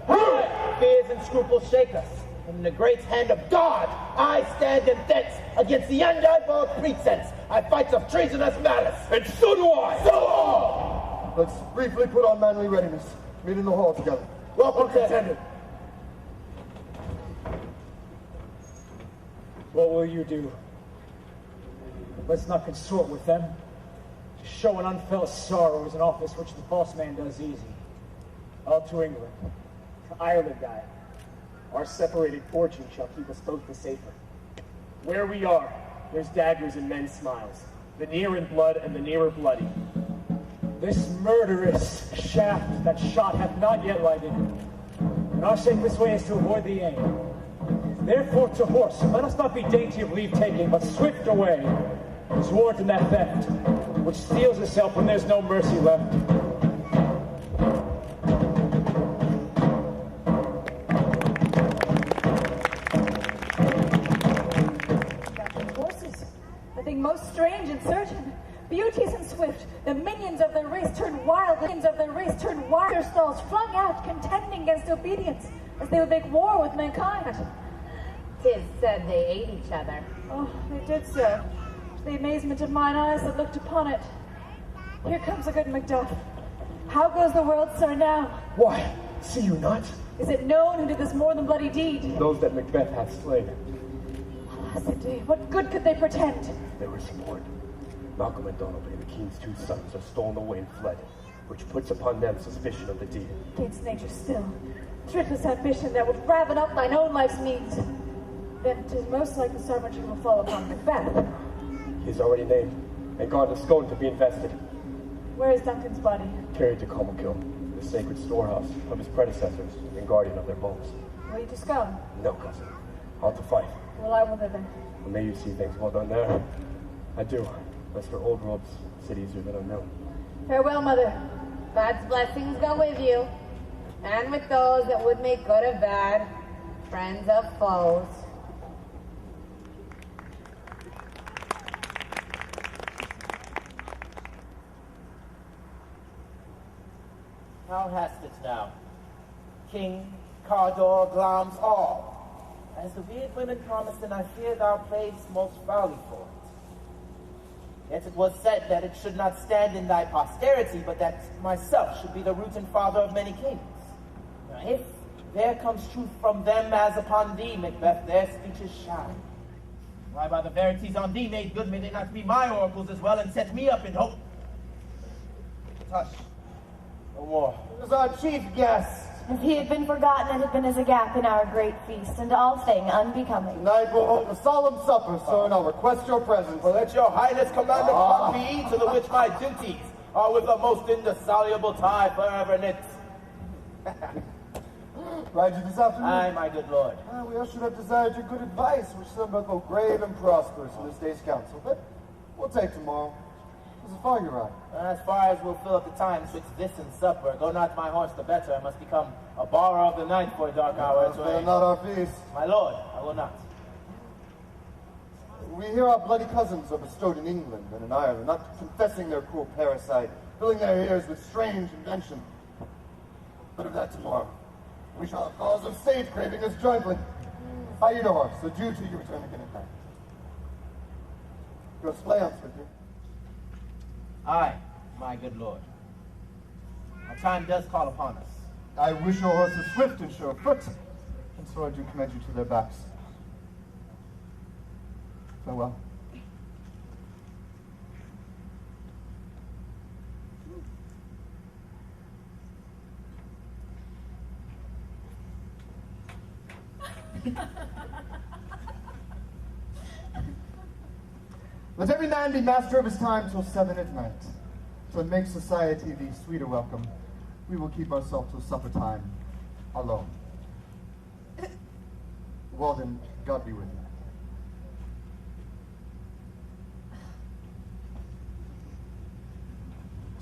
Fears and scruples shake us. And in the great hand of God, I stand in defense against the undivulged pretense. I fight of treasonous malice. And so do I! So all! Let's briefly put on manly readiness. Meet in the hall together. Welcome, contender. What will you do? Let's not consort with them. To show an unfelt sorrow is an office which the false man does easy. All to England. To Ireland, I. Our separated fortune shall keep us both the safer. Where we are, there's daggers and men's smiles. The near in blood and the nearer bloody. This murderous shaft that shot hath not yet lighted, and our safest way is to avoid the aim. Therefore to horse, let us not be dainty of leave-taking, but swift away, towards in that theft, which steals itself when there's no mercy left. Horses, the thing most strange and certain. Beauteous and swift, the minions of the race turn wild, their stalls flung out, contending against obedience, as they would make war with mankind. 'Tis said they ate each other. Oh, they did so, to the amazement of mine eyes that looked upon it. Here comes a good Macduff. How goes the world, sir, now? Why, see you not? Is it known who did this more than bloody deed? Those that Macbeth hath slain. Alas, indeed, what good could they pretend? They were support. Malcolm and Donalbain, the king's two sons, are stolen away and fled, which puts upon them suspicion of the deed. Against nature still, thriftless ambition that would raven up thine own life's means. Then 'tis most like the sovereignty will fall upon Macbeth. He is already named, and gone to Scone to be invested. Where is Duncan's body? Carried to Colmkill, the sacred storehouse of his predecessors, and guardian of their bones. Will you to Scone? No, cousin. Out to fight. Well, I will thither. And may you see things well done there. I do. Lest for old robes sit easier than unknown. Farewell, mother. God's blessings go with you, and with those that would make good of bad, friends of foes. How hast it now? King, Cardor, Glamis, all. As the weird women promised, and I fear thou playedst most foully for it. Yet it was said that it should not stand in thy posterity, but that myself should be the root and father of many kings. Now, if there comes truth from them as upon thee, Macbeth, their speeches shine. Why, by the verities on thee made good, may they not be my oracles as well, and set me up in hope. Hush. No more. It is our chief guest. If he had been forgotten, it had been as a gap in our great feast, and all thing unbecoming. Tonight we'll hold a solemn supper, sir, and I'll request your presence. Well, let your highness command upon me, to the which my duties are with a most indissoluble tie forever knit. Ride you this afternoon? Aye, my good lord. We all should have desired your good advice, which some both grave and prosperous in this day's council, but we'll take tomorrow. As far you ride? As far as will fill up the time twixt this and supper, go not my horse the better, I must become a borrower of the night for a dark hour. Not our feast. My lord, I will not. We hear our bloody cousins are bestowed in England and in Ireland, not confessing their cruel parasite, filling their ears with strange invention. But of that tomorrow. We shall have cause of state craving us jointly. I eat a horse, adieu till you return again at night. Your slayance with you. Aye, my good lord. Our time does call upon us. I wish your horses swift and sure of foot, and so I do commend you to their backs. Farewell. Let every man be master of his time till 7 at night. To make society the sweeter welcome, we will keep ourselves till supper time alone. Walden, God be with you.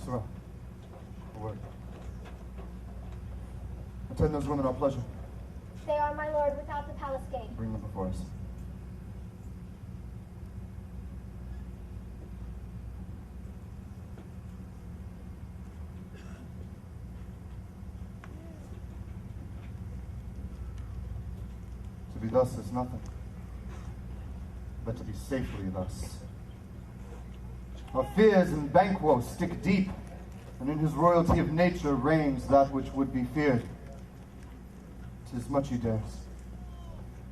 Sorrel, a word. Attend those women our pleasure. They are, my lord, without the palace gate. Bring them before us. To be thus is nothing, but to be safely thus. Our fears and Banquo stick deep, and in his royalty of nature reigns that which would be feared. 'Tis much he dares.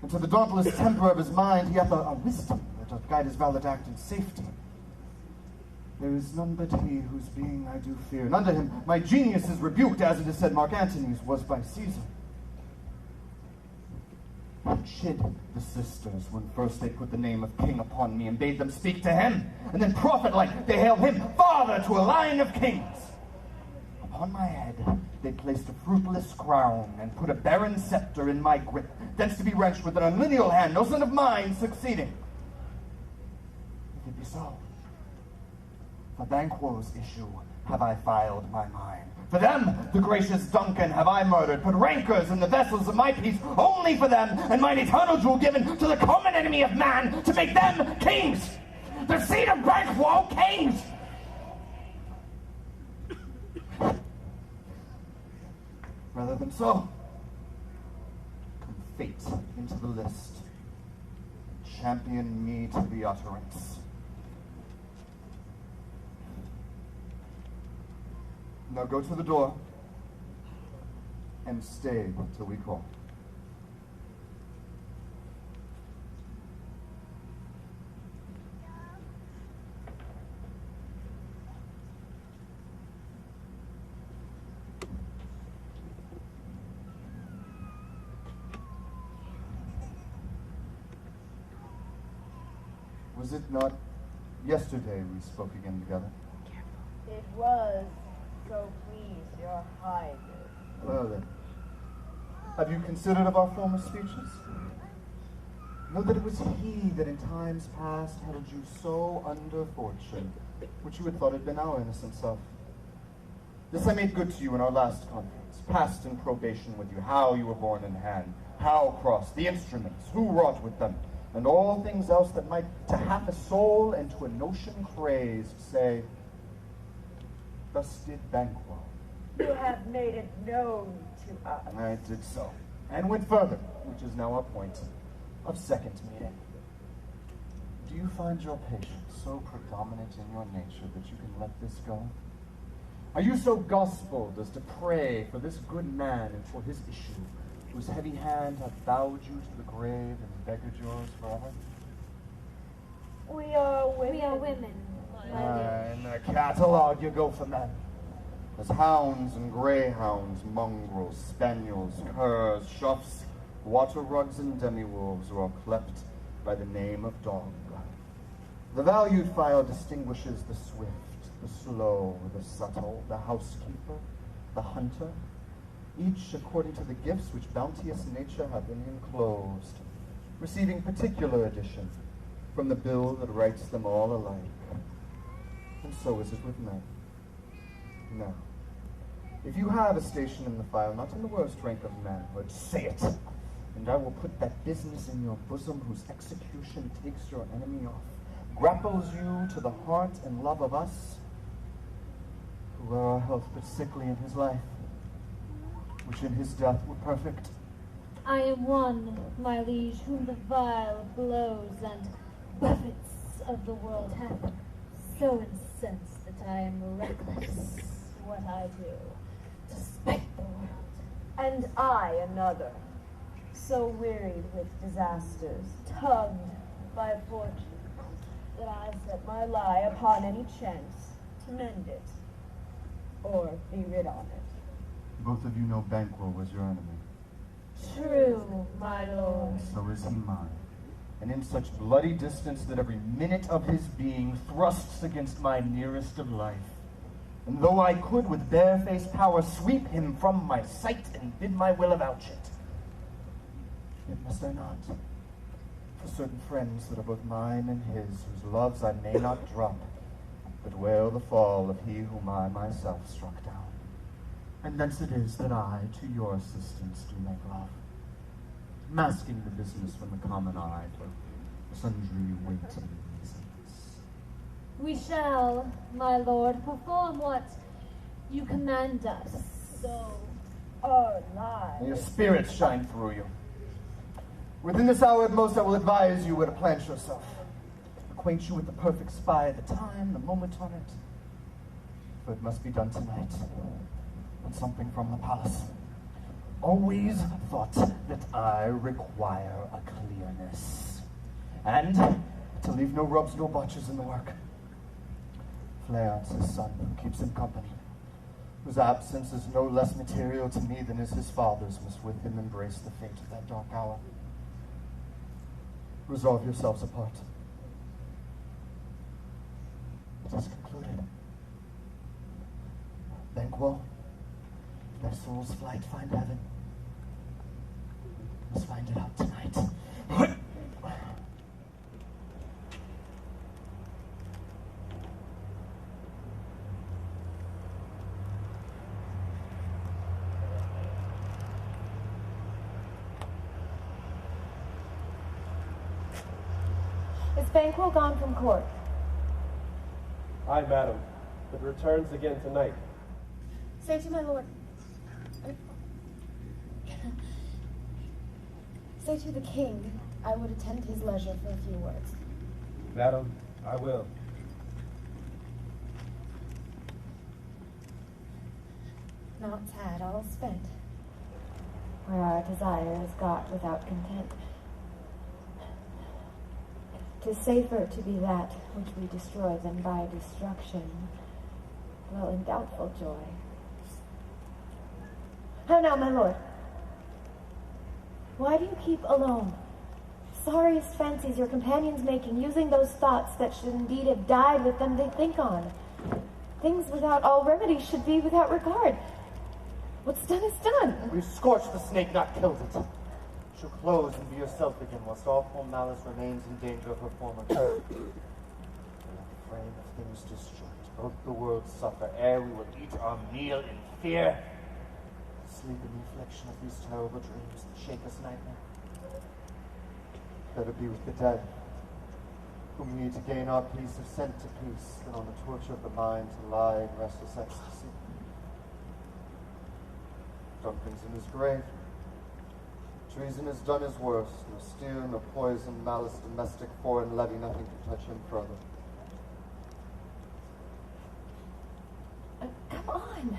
And to the dauntless temper of his mind he hath a wisdom that doth guide his valid act in safety. There is none but he whose being I do fear, and under him my genius is rebuked, as it is said Mark Antony's was by Caesar. I chid the sisters when first they put the name of king upon me and bade them speak to him, and then prophet-like they hailed him father to a line of kings. Upon my head they placed a fruitless crown and put a barren scepter in my grip, thence to be wrenched with an unlineal hand, no son of mine succeeding. If it be so, for Banquo's issue have I filed my mind. For them, the gracious Duncan, have I murdered, put rancors in the vessels of my peace, only for them, and mine eternal jewel given to the common enemy of man, to make them kings! The seed of Banquo, kings! Rather than so, come fate into the list. Champion me to the utterance. Now go to the door and stay till we call. Was it not yesterday we spoke again together? It was, so please your highness. Well then, have you considered of our former speeches? Know that it was he that in times past held you so under fortune, which you had thought had been our innocent self. This I made good to you in our last conference, passed in probation with you, how you were borne in hand, how crossed, the instruments, who wrought with them, and all things else that might to half a soul and to a notion crazed say, thus did Banquo. You have made it known to us. I did so, and went further, which is now our point of second meeting. Do you find your patience so predominant in your nature that you can let this go? Are you so gospeled as to pray for this good man and for his issue, whose heavy hand hath bowed you to the grave and beggared yours forever? We are women. We are women. In the catalogue you go for men. As hounds and greyhounds, mongrels, spaniels, curs, choughs, water rugs, and demi-wolves are all clept by the name of dog. The valued file distinguishes the swift, the slow, the subtle, the housekeeper, the hunter, each according to the gifts which bounteous nature hath in him closed, receiving particular addition from the bill that writes them all alike. And so is it with men. Now, if you have a station in the file, not in the worst rank of manhood, say it, and I will put that business in your bosom whose execution takes your enemy off, grapples you to the heart and love of us, who are our health but sickly in his life, which in his death were perfect. I am one, my liege, whom the vile blows and buffets of the world hath so incensed that I am reckless what I do to spite the world. And I another, so wearied with disasters, tugged by fortune, that I set my lie upon any chance to mend it, or be rid on it. Both of you know Banquo was your enemy. True, my lord. So is he mine. And in such bloody distance that every minute of his being thrusts against my nearest of life. And though I could with barefaced power sweep him from my sight and bid my will avouch it, yet must I not. For certain friends that are both mine and his, whose loves I may not drop, but wail the fall of he whom I myself struck down. And thence it is that I to your assistance do make love, masking the business from the common eye for sundry weighty reasons. We shall, my lord, perform what you command us. So our lives. May your spirits shine through you. Within this hour at most, I will advise you where to plant yourself. Acquaint you with the perfect spy, the time, the moment on it. For it must be done tonight. And something from the palace. Always thought that I require a clearness. And to leave no rubs nor botches in the work. Fleance's son, who keeps him company, whose absence is no less material to me than is his father's, must with him embrace the fate of that dark hour. Resolve yourselves apart. It is concluded. Banquo, if thy soul's flight find heaven, must find it out tonight. Is Banquo gone from court? Aye, madam, but returns again tonight. Say to my lord. Say to the king I would attend his leisure for a few words. Madam, I will. Not sad, all spent. Where our desire is got without content. 'Tis safer to be that which we destroy than by destruction dwell in doubtful joy. How now, my lord? Why do you keep alone? Sorriest fancies your companions making, using those thoughts that should indeed have died with them they think on. Things without all remedy should be without regard. What's done is done. We've scorched the snake, not killed it. She'll close and be yourself again, whilst awful malice remains in danger of her former curve. Let the frame of things disjoint, both the worlds suffer, ere we will eat our meal in fear. Sleep in the affliction of these terrible dreams that shake us nightly. Better be with the dead, whom we need to gain our peace of scent to peace, than on the torture of the mind to lie in restless ecstasy. Duncan's in his grave. Treason has done his worst. No steel, no poison, malice, domestic, foreign levy, nothing can touch him further. Come on.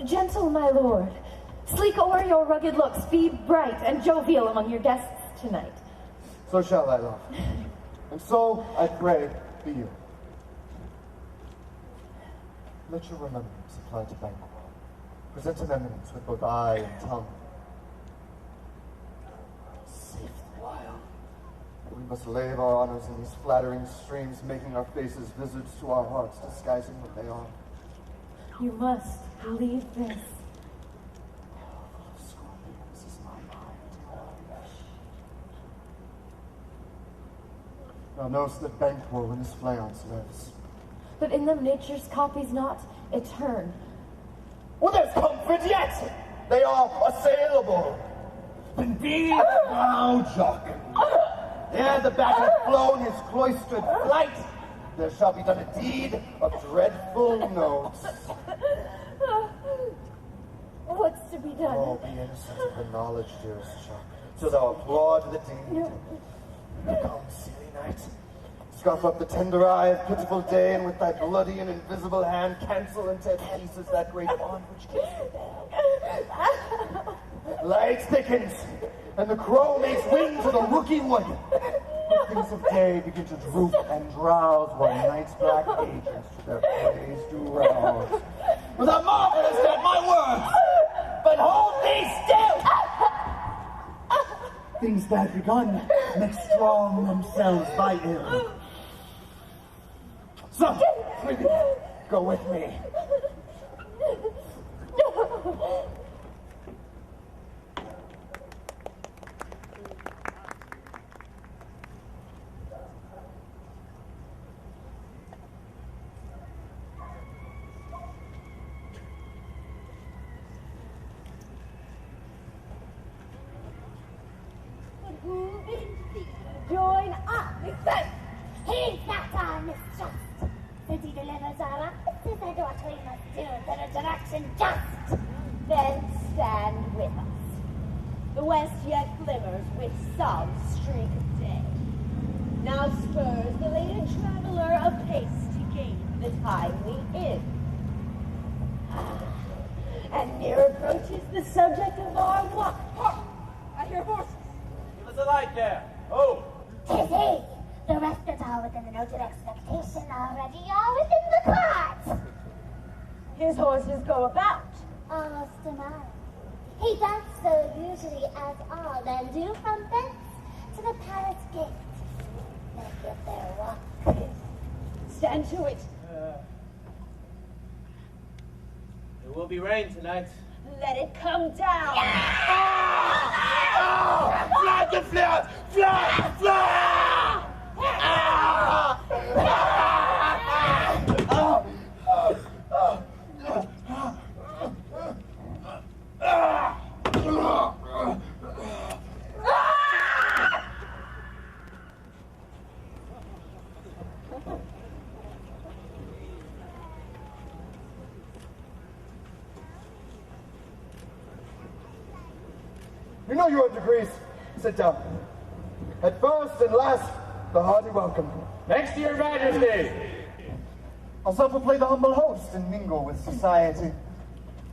Gentle, my lord. Sleek o'er your rugged looks. Be bright and jovial among your guests tonight. So shall I, love. And so, I pray, be you. Let your remembrance apply to Banquo. Present him eminence with both eye and tongue. Safe the while. We must lave our honors in these flattering streams, making our faces visards to our hearts, disguising what they are. You must believe this. This is my mind. Thou knowest that Banquo in his fleance lives. But in them nature's copies not etern. Well, there's comfort yet! They are assailable! Then be thou Jock. Ere the bat hath flown his cloistered flight, there shall be done a deed of dreadful notes. What's to be done? Oh, be innocent of the knowledge, dearest Jock, till thou applaud the deed. Come, silly knight, Scoff up the tender eye of pitiful day, and with thy bloody and invisible hand cancel into pieces that great bond which gives you. Light thickens, and the crow makes wing to the rooky wood. The things of day begin to droop and drowse, while night's black ages to their praise do rouse. With a marvelous at my words, but hold thee still! Things bad begun make strong themselves by ill. So, go with me. Join up, Macbeth! He's not our mistrust. Since he delivers our offices and what we must do to the direction just. Then stand with us. The west yet glimmers with some streak of day. Now spurs the laden traveler apace to gain the timely inn. And near approaches the subject of our walk. Hark! I hear horses. Give us a light there. Oh! 'Tis he! The rest is all within the note of expectation already, all within the cards! His horses go about. Almost a mile. He does so usually as all men do from thence to the palace gate. Make it their walk. Stand to it. There will be rain tonight. Let it come down. Fly, the flare! Fly! Fly! You know you're under grace. Sit down. At first and last, the hearty welcome. Thanks to your majesty. I'll self-play the humble host and mingle with society.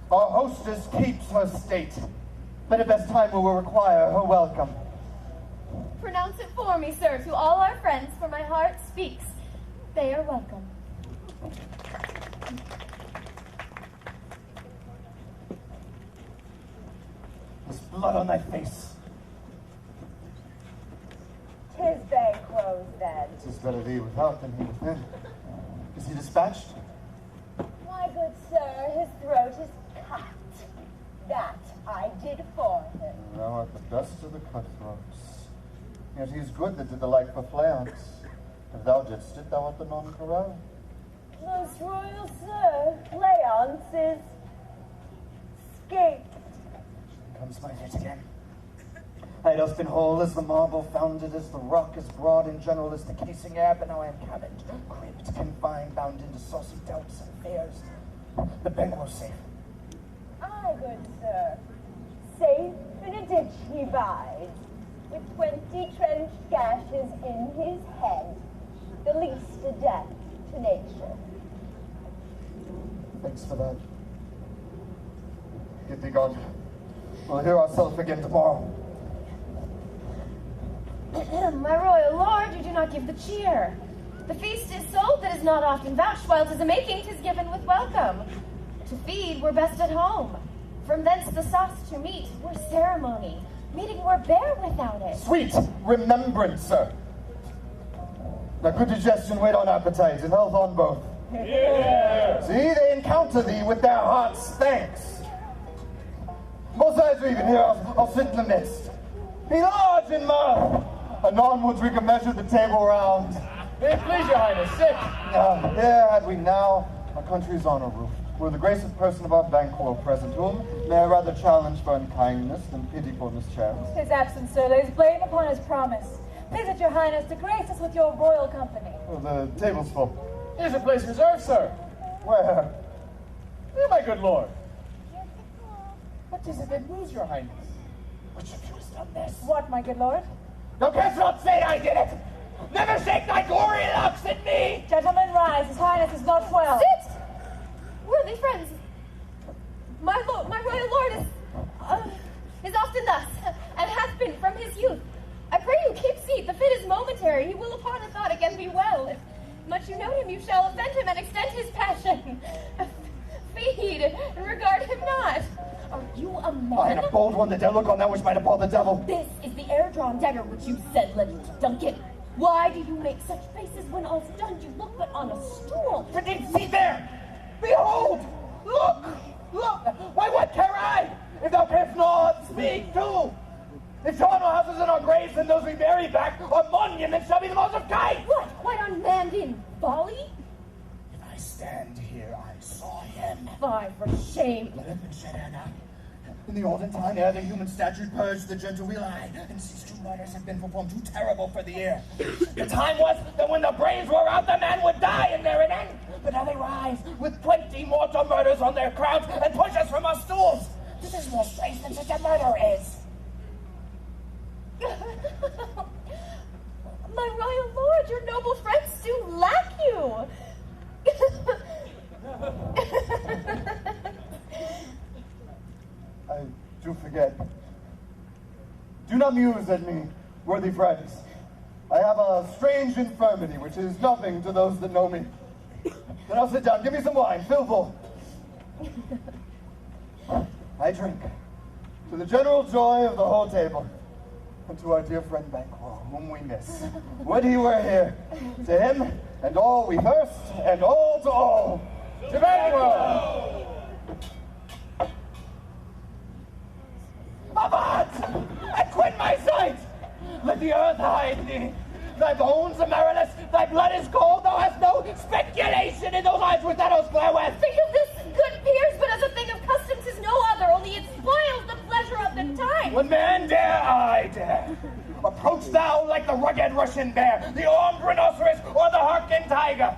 Our hostess keeps her state, but at best time we will require her welcome. Pronounce it for me, sir, to all our friends, for my heart speaks. They are welcome. There's blood on thy face. 'Tis Banquo's then. It is better thee without than he within. Is he dispatched? My good sir, his throat is cut. That I did for him. Thou art the best of the cutthroats. Yet he is good that did the like for flayance. If thou didst it, thou art the non-corral. Most royal sir, Leonce is escaped. Comes my fit again. I had us been whole as the marble, founded as the rock, as broad in general as the casing air, but now I am cabined, cribbed, confined, bound into saucy doubts and fears. The Banquo's safe. Aye, good sir. Safe in a ditch he bides, with 20 trenched gashes in his head, the least a death to nature. Thanks for that. Get thee gone. We'll hear ourselves again tomorrow. My royal lord, you do not give the cheer. The feast is sold that is not often vouched, while 'tis a making 'tis given with welcome. To feed were best at home. From thence the sauce to meat were ceremony. Meeting were bare without it. Sweet remembrance, sir. Now good digestion wait on appetite, and health on both. Yeah. See, they encounter thee with their hearts' thanks. Both sides are even here, I'll sit in the midst. Be large in mouth, and onwards we can measure the table round. May it please your highness, sit. Here had we now our country's honor roof, where the grace of person of our Banquo present, whom may I rather challenge for unkindness than pity for mischance. His absence, sir, lays blame upon his promise. Please it your highness to grace us with your royal company. Oh, the table's full. Here's a place reserved, sir. Where? Here, my good lord. What is it that moves your highness? Which of you has done this? What, my good lord? Thou canst not say I did it! Never shake thy gory locks at me! Gentlemen, rise. His Highness is not well. Sit! Worthy friends, my royal lord is often thus, and hath been from his youth. I pray you keep seat. The fit is momentary. He will upon a thought again be well. If much you note him, you shall offend him and extend his passion. Feed and regard him not. Are you a man? I am a bold one that dare look on that which might appall the devil. This is the air-drawn dagger which you said led you to Duncan. Why do you make such faces when all's done? You look but on a stool. But did see there! Behold! Look! Look! Why, what care I? If thou canst not speak too! If John houses in our graves and those we bury back, our monuments shall be the most of kind! What? Quite unmanned in folly? If I stand here, I saw him. Fie for shame. Let it be said, Anna. In the olden time, ere the human statute purged the gentle will eye, and since two murders have been performed too terrible for the ear. The time was that when the brains were out, the man would die, and there an end. But now they rise with 20 mortal murders on their crowns and push us from our stools. This is more strange than such a murder is. My royal lord, your noble friends soon lack you. I do forget. Do not muse at me, worthy friends. I have a strange infirmity, which is nothing to those that know me. Then I'll sit down. Give me some wine. Fill full. I drink to the general joy of the whole table, and to our dear friend Banquo, whom we miss. Would he were here. To him, and all we thirst, and all to all. To Banquo! Avaunt! And quit my sight! Let the earth hide thee! Thy bones are marrowless, thy blood is cold, thou hast no speculation in those eyes which thou dost glare with! Think of this, good peers, but as a thing of custom 'tis no other, only it spoils the pleasure of the time. When man dare, I dare. Approach thou like the rugged Russian bear, the armed rhinoceros, or the harkened tiger.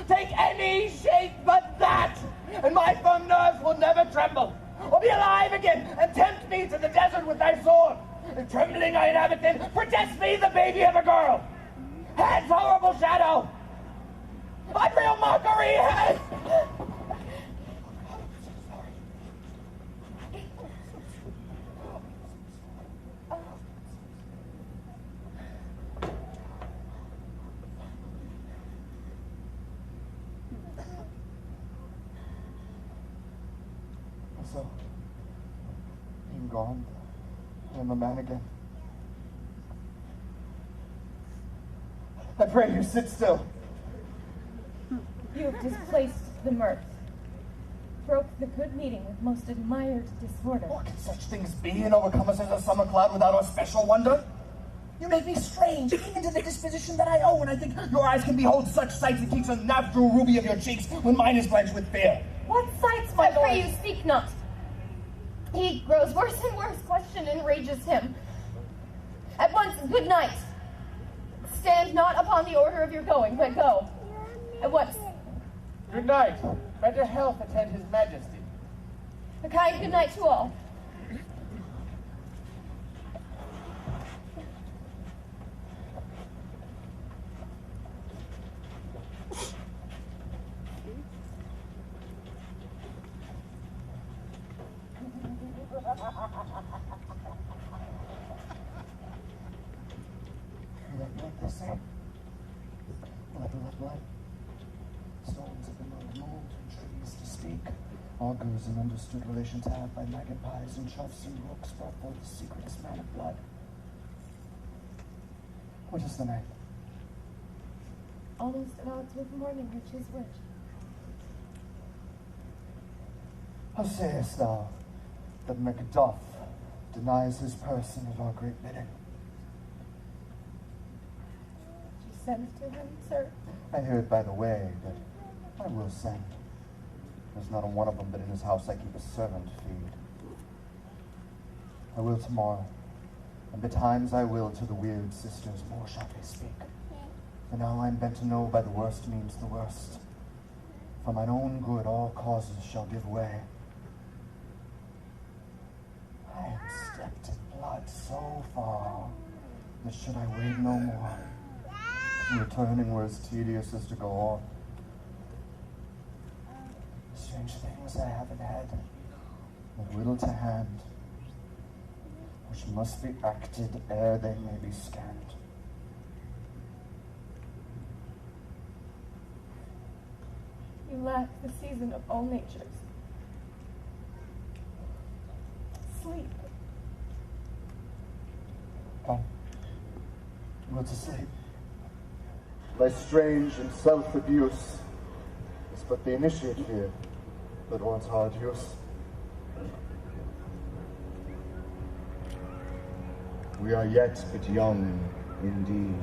Take any shape but that, and my firm nerves will never tremble. Or be alive again, and tempt me to the desert with thy sword. If trembling I inhabit then, protest me the baby of a girl. Heads, horrible shadow! Unreal mockery, heads! So, being gone, I am a man again. I pray you sit still. You have displaced the mirth, broke the good meeting with most admired disorder. Or can such things be and overcome us as a summer cloud without our special wonder? You make me strange, even to the disposition that I owe, when I think your eyes can behold such sights that keeps a natural ruby of your cheeks when mine is blanched with fear. What sights, my lord? I pray you speak not. He grows worse and worse. Question enrages him. At once, good night. Stand not upon the order of your going, but go. At once. Good night. Better health attend his majesty. A kind good night to all. Like they say, blood. Stones have been made mold and trees to speak. Augurs an understood relation to have by magpies and choughs and rooks brought forth the secretest man of blood. What is the name? Almost at odds with morning, which is which. How sayest thou that Macbeth denies his person at our great bidding? Send to him, sir. I hear it by the way, but I will send. There's not a one of them but in his house I keep a servant feed. I will tomorrow, and betimes I will to the weird sisters more shall they speak. For now I'm bent to know by the worst means the worst. For mine own good all causes shall give way. I am steeped in blood so far that should I wade no more, Returning were as tedious as to go on. Strange things I haven't had, and little to hand, which must be acted ere they may be scanned. You lack the season of all natures. Sleep. Oh, go to sleep. Thy strange and self-abuse is but the initiate here that wants hard use. We are yet but young indeed.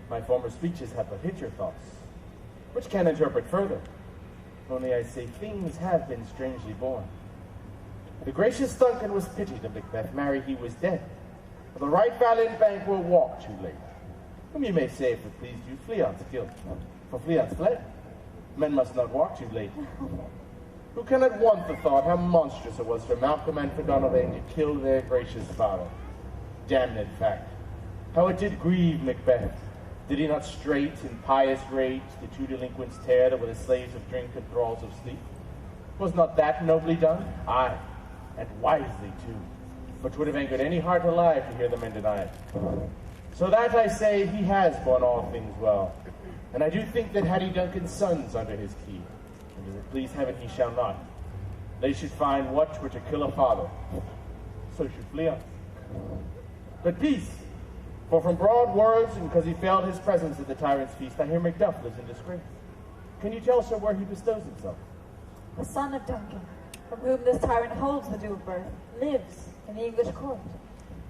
My former speeches have but hit your thoughts, which can interpret further. Only I say things have been strangely born. The gracious Duncan was pitied of Macbeth, marry he was dead. For the right valiant Banquo walked too late, whom you may say, if it pleased you, Fleance killed. For Fleance fled. Men must not walk too late. Who cannot want the thought how monstrous it was for Malcolm and for Donovan to kill their gracious father? Damned fact. How it did grieve Macbeth. Did he not straight in pious rage the two delinquents tear that were the slaves of drink and thralls of sleep? Was not that nobly done? Aye, and wisely too. But 'twould have angered any heart alive to hear the men deny it. So that I say he has borne all things well. And I do think that had he Duncan's sons under his key, and as it please heaven he shall not, they should find what were to kill a father. So should Fleance. But peace! For from broad words, and because he failed his presence at the tyrant's feast, I hear Macduff lives in disgrace. Can you tell, sir, where he bestows himself? The son of Duncan, from whom this tyrant holds the due of birth, lives in the English court,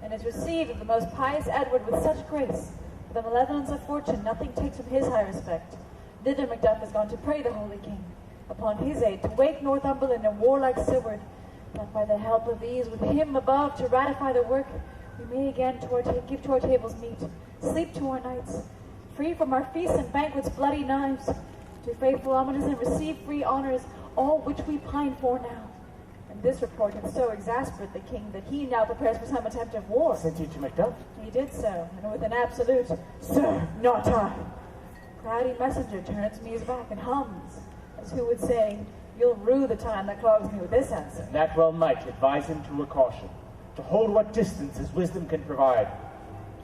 and is received of the most pious Edward with such grace, for the malevolence of fortune nothing takes from his high respect. Thither Macduff has gone to pray the holy king, upon his aid, to wake Northumberland and warlike Siward, that by the help of these, with him above to ratify the work, we may again give to our tables meat, sleep to our nights, free from our feasts and banquets bloody knives, to faithful homage and receive free honors, all which we pine for now. And this report had so exasperated the king that he now prepares for some attempt of war. Sent you to Macduff? He did so, and with an absolute, "Sir, not I." Crowdy messenger turns me his back and hums, as who would say, "You'll rue the time that clogs me with this answer." That well might advise him to a caution, to hold what distance his wisdom can provide.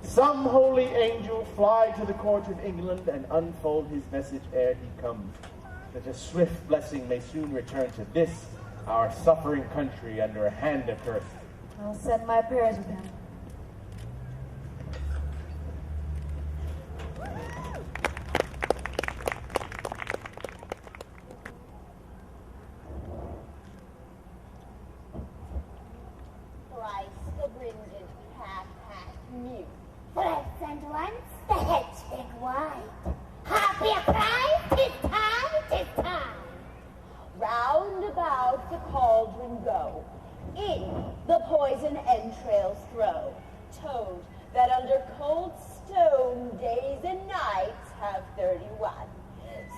Some holy angel fly to the court of England and unfold his message ere he comes, that a swift blessing may soon return to this, our suffering country under a hand accursed. I'll send my prayers with him. Thrice the brinded path new. Present once the hedgehog wide. Happy a cry, 'tis time, 'tis time. Round about the cauldron go, in the poison entrails throw. Toad that under cold stone days and nights have 31.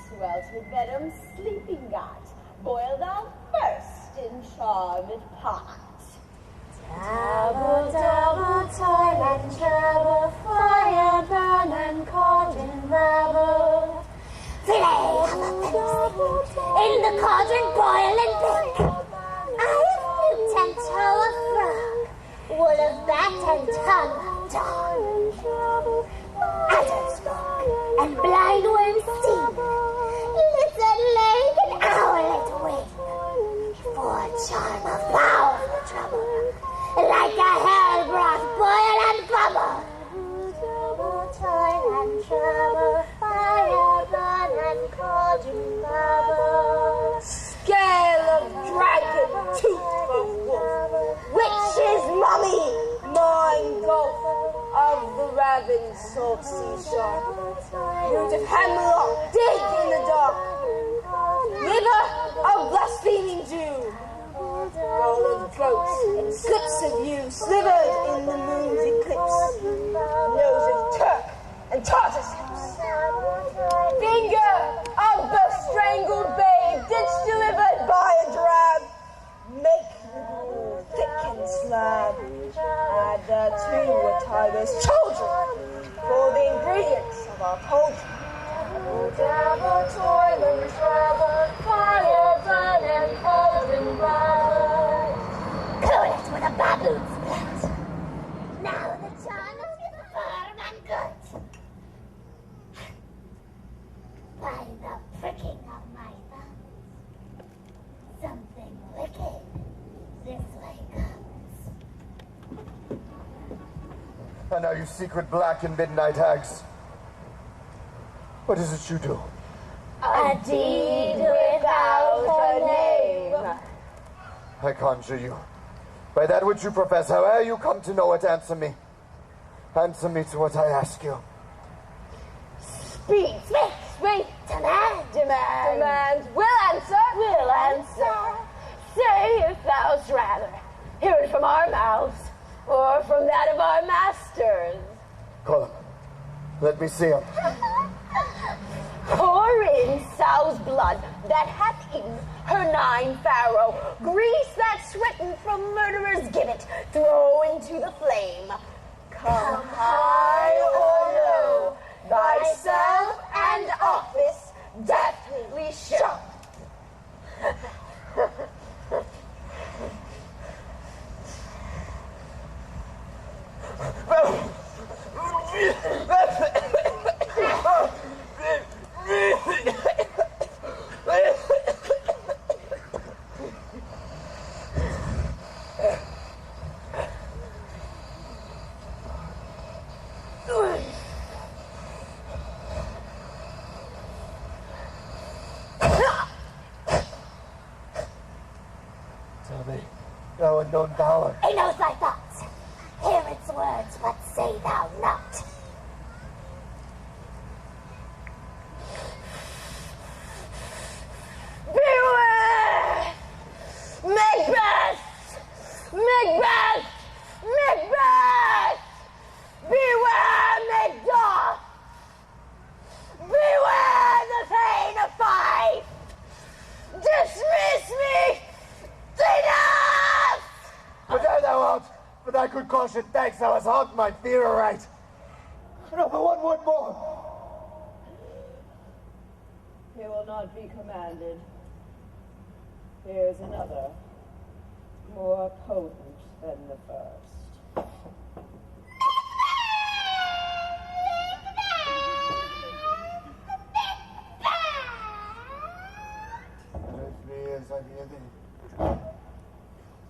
Sweltered venom sleeping got, boiled out first in charmed pot. Double, double toil and trouble, fire burn and cauldron rubble. Fillet of a pepper in the cauldron boil and bake. Eye of newt and toe of frog, wool of bat and tongue of dog. Adder's bark and blindworm steam, lizard leg and owlet wing. For charm of powerful trouble, like a hell broth boil and bubble. Double toil and trouble, fire burn and cauldron bubble. Scale of dragon, tooth of wolf, witch's mummy, mind gulf of the ravin salt sea shark, root of hemlock, dig in the dark, liver of blaspheming Jew, roll of goats and slips of you slivered in the moon's eclipse, nose of Turk and Tartarus, to Wataba's children for the ingredients of our cauldron. Dabble, toil and trouble, fire done and cauldron blood. Cool it with a baboon's blood. Now the time is firm and good. By the pricking of my thumbs, something wicked this way comes. And now you secret black and midnight hags. What is it you do? A deed without a name. I conjure you. By that which you profess, however you come to know it, answer me. Answer me to what I ask you. Speak, speak, speak. Demand, demand. Demand. We'll answer. We'll answer. Say if thou'st rather hear it from our mouths or from that of our masters. Call him. Let me see him. Pour in sow's blood that hath eaten her 9 farrow. Grease that sweatin' from murderers give it. Throw into the flame. Come high or low, thyself and office deftly show. Tell me, thou unknown power. He knows thy thoughts. Hear its words, but say thou not. Beware! Macbeth! Macbeth! Macbeth! Beware Macduff! Beware the Thane of Fife! Dismiss me! Enough! But there thou art, for thy good caution, thanks, thou hast hogged my fear aright. No, but one word more. He will not be commanded. Here's another, more potent than the first. Lift me as I hear thee.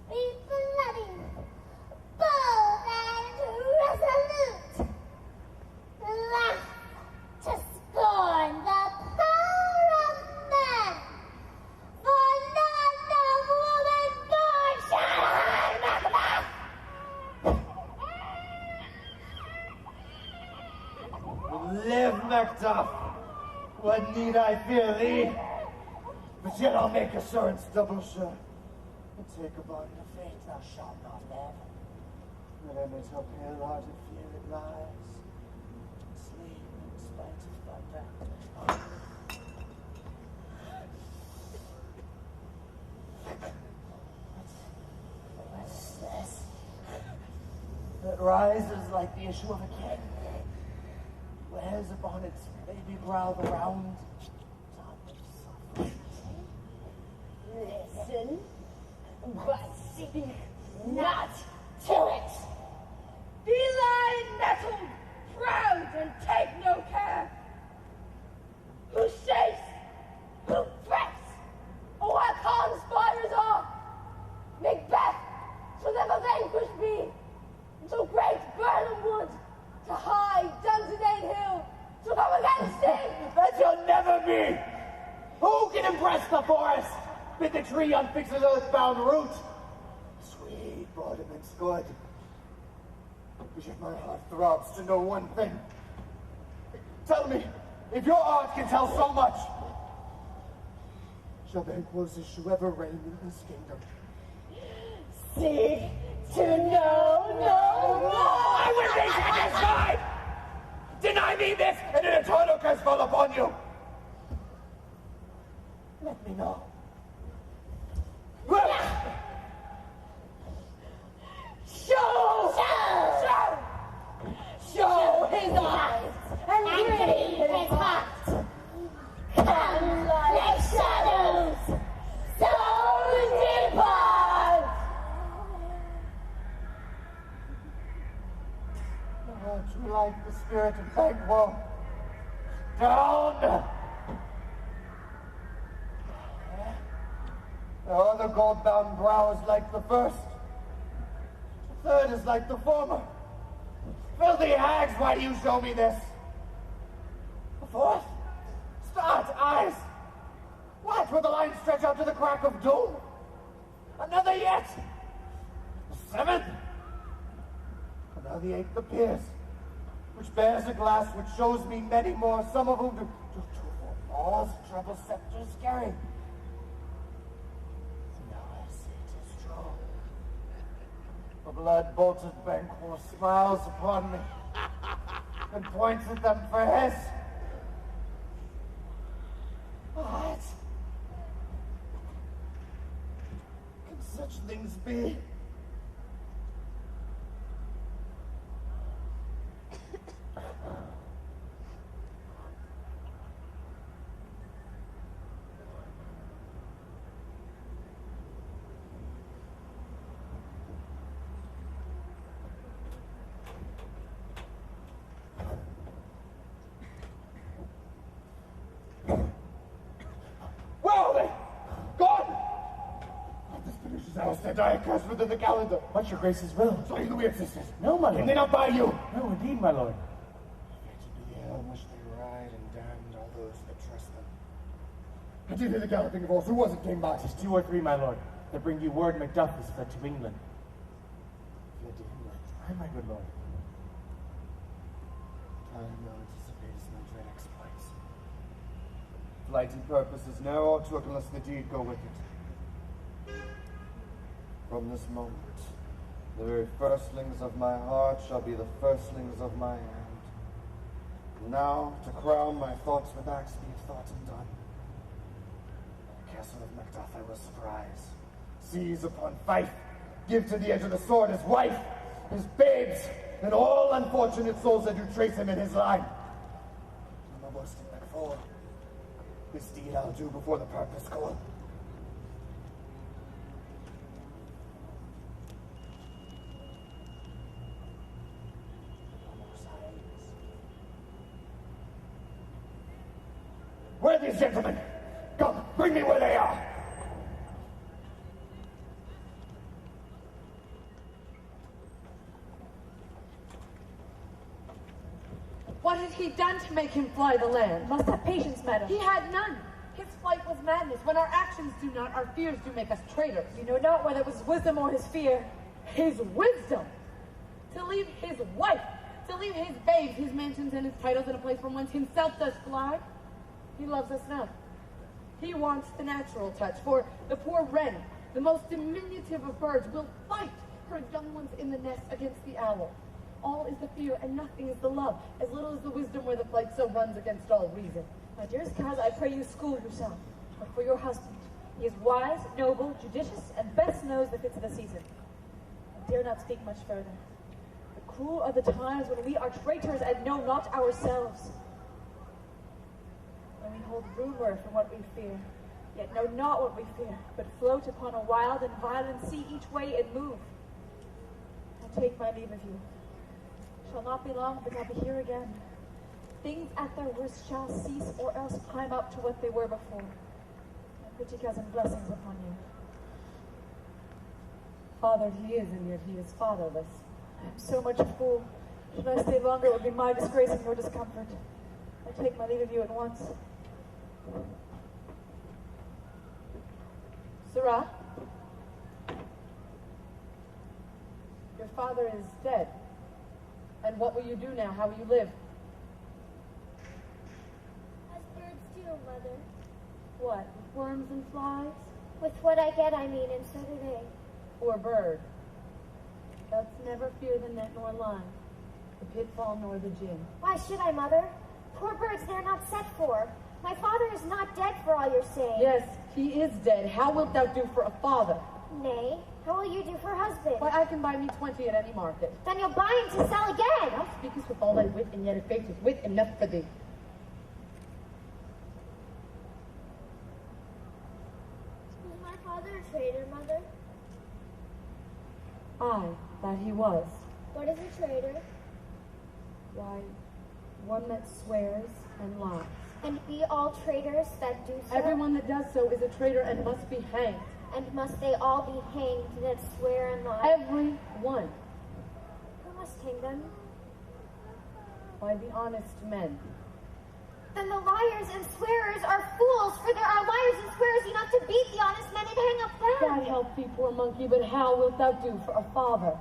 Be bloody, bold and resolute. Laugh to scorn the power of man. For none of woman born shall harm Macbeth. Live, Macduff. What need I fear thee? But yet I'll make assurance double sure. And take upon the fate thou shalt not live. That amidst her pale hearted fear it lies. Sleep in spite of thunder. What's this? That rises like the issue of a king. Wears upon its baby brow the round top of suffering. Listen, but speak not to it. Feline mettled, proud, and take no care. Who shakes, who frets, or what conspires are. Macbeth shall never vanquish me. So great Burnham Wood, to high Dunsinane Hill, to come against him. That shall never be! Who can impress the forest? Bid the tree unfix its earthbound root. Sweet ornaments good. But yet my heart throbs to know one thing. Tell me, if your art can tell so much, shall vanquish whoever reign in this kingdom? Seek to know no more. I will be satisfied! Deny me this, and an eternal curse fall upon you! Let me know. Show! Show! Oh, true life, the spirit of thankful. Down! The other gold-bound brow is like the first. The third is like the former. Filthy hags, why do you show me this? The fourth? Start, eyes! What, will the line stretch out to the crack of doom? Another yet! The seventh? And now the eighth appears, which bears a glass which shows me many more, some of whom do balls treble scepters carry. Now I see it is true. The blood-bolted Banquo smiles upon me and points at them for his. What? Can such things be? I curse within the calendar. What's your grace's will? So you the weird sisters. No, my lord. Can they not buy you? No, indeed, my lord. Fated be the hell in which they ride and damned all those that trust them. I did hear the galloping of horse. Who was it came by? 'Tis 2 or 3, my lord, that bring you word Macduff is fled to England. Fled to England. Aye, my good lord. Time now anticipates my dread exploits. Flight and purpose is now all took unless the deed go with it. From this moment, the very firstlings of my heart shall be the firstlings of my hand. And now, to crown my thoughts with acts be it thought and done. The castle of Macduff I will surprise, seize upon Fife, give to the edge of the sword his wife, his babes, and all unfortunate souls that do trace him in his line. I'm a boasting back forward. This deed I'll do before the purpose go. Where are these gentlemen? Come, bring me where they are! What had he done to make him fly the land? Must have patience, madam. He had none. His flight was madness. When our actions do not, our fears do make us traitors. You know not whether it was wisdom or his fear. His wisdom! To leave his wife, to leave his babes, his mansions and his titles in a place from whence himself does fly. He loves us not. He wants the natural touch. For the poor wren, the most diminutive of birds, will fight her young ones in the nest against the owl. All is the fear, and nothing is the love. As little as the wisdom where the flight so runs against all reason. My dearest cousin, I pray you school yourself. But for your husband, he is wise, noble, judicious, and best knows the fits of the season. I dare not speak much further. The cruel are the times when we are traitors and know not ourselves. When we hold rumor from what we fear, yet know not what we fear, but float upon a wild and violent sea each way and move. I take my leave of you. Shall not be long, but I'll be here again. Things at their worst shall cease, or else climb up to what they were before. My pretty cousin, blessings upon you. Fathered he is, and yet he is fatherless. I am so much a fool. Should I stay longer, it would be my disgrace and your discomfort. I take my leave of you at once. Sirrah, your father is dead. And what will you do now? How will you live? As birds do, Mother. What, with worms and flies? With what I get, I mean, and so do they. Poor bird. Thou'dst never fear the net nor line, the pitfall nor the gin. Why should I, Mother? Poor birds they're not set for. My father is not dead for all you're saying. Yes, he is dead. How wilt thou do for a father? Nay, how will you do for husband? Why, I can buy me 20 at any market. Then you'll buy him to sell again. Thou speakest with all thy wit, and yet it faces wit enough for thee. Was my father a traitor, Mother? Aye, that he was. What is a traitor? Why, one that swears and lies. And be all traitors that do so? Everyone that does so is a traitor and must be hanged. And must they all be hanged that swear and lie? Every one. Who must hang them? By the honest men. Then the liars and swearers are fools, for there are liars and swearers enough to beat the honest men and hang up them. God help thee, poor monkey, but how wilt thou do for a father?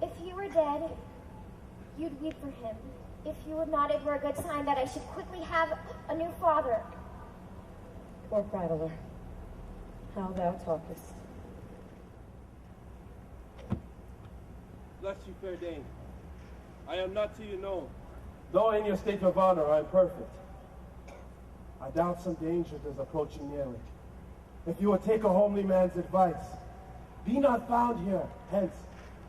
If he were dead, you'd weep for him. If you would not, it were a good sign that I should quickly have a new father. Poor prattler, how thou talkest. Bless you, fair dame. I am not to you known. Though in your state of honor I am perfect, I doubt some danger is approaching nearly. If you will take a homely man's advice, be not found here, hence,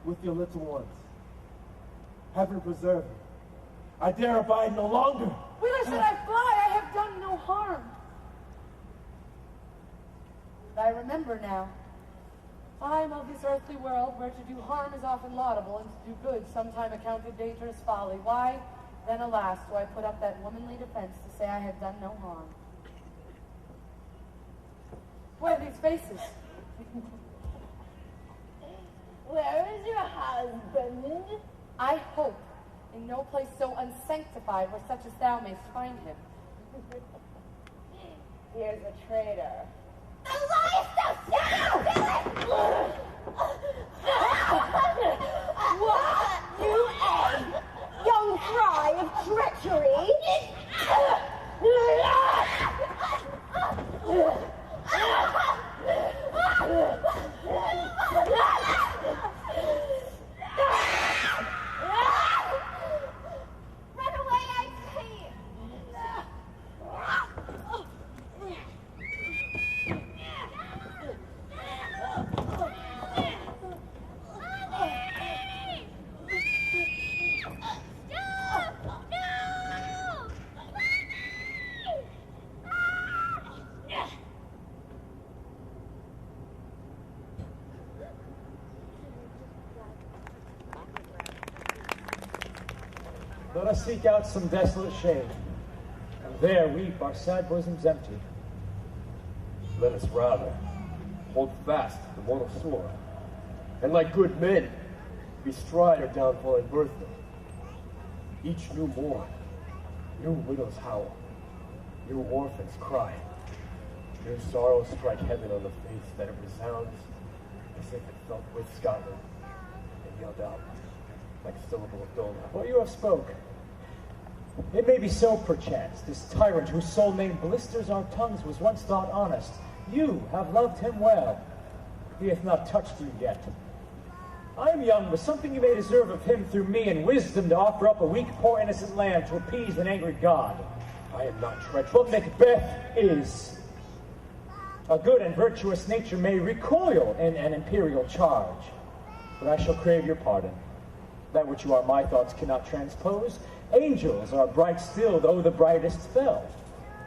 with your little ones. Heaven preserve you. I dare abide no longer. Whither should I fly? I have done no harm. I remember now. I am of this earthly world, where to do harm is often laudable, and to do good sometime accounted dangerous folly. Why, then, alas, do I put up that womanly defense to say I have done no harm? What are these faces? Where is your husband? I hope in no place so unsanctified where such as thou mayst find him. Here's a traitor. The lies What? You a young fry of treachery? Run away, I say! Let us seek out some desolate shade, and there weep our sad bosoms empty. Let us rather hold fast the mortal sword, and like good men, bestride our downfall and birth them. Each new morn, new widows howl, new orphans cry, new sorrows strike heaven on the face that it resounds as if it felt with Scotland and yelled out like a syllable of Dona. What you have spoke. It may be so, perchance. This tyrant whose sole name blisters our tongues was once thought honest. You have loved him well. He hath not touched you yet. I am young, but something you may deserve of him through me, and wisdom to offer up a weak, poor, innocent lamb to appease an angry God. I am not treacherous. But Macbeth is. A good and virtuous nature may recoil in an imperial charge, but I shall crave your pardon. That which you are my thoughts cannot transpose. Angels are bright still, though the brightest fell.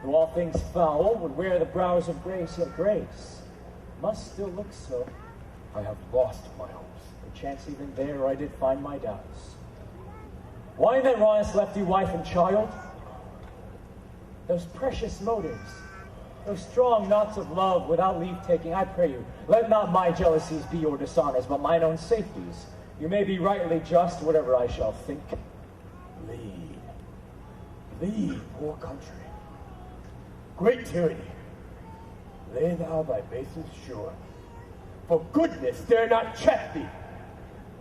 Though all things foul would wear the brows of grace, yet grace must still look so. I have lost my hopes. Perchance even there I did find my doubts. Why then, Ronus, left you wife and child? Those precious motives, those strong knots of love without leave-taking, I pray you, let not my jealousies be your dishonors, but mine own safeties. You may be rightly just, whatever I shall think. Lead, poor country. Great tyranny, lay thou thy basins sure. For goodness dare not check thee.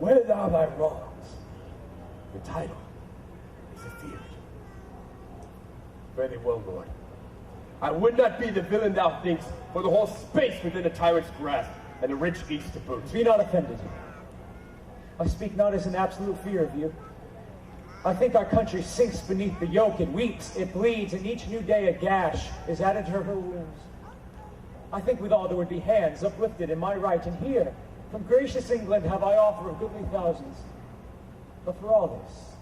Wear thou thy wrongs. The title is afeard. Fare thee well, Lord. I would not be the villain thou thinkst, for the whole space within a tyrant's grasp, and the rich east to boot. Be not offended. I speak not as an absolute fear of you. I think our country sinks beneath the yoke. It weeps, it bleeds, and each new day a gash is added to her wounds. I think withal there would be hands uplifted in my right, and here, from gracious England, have I offer of goodly thousands. But for all this,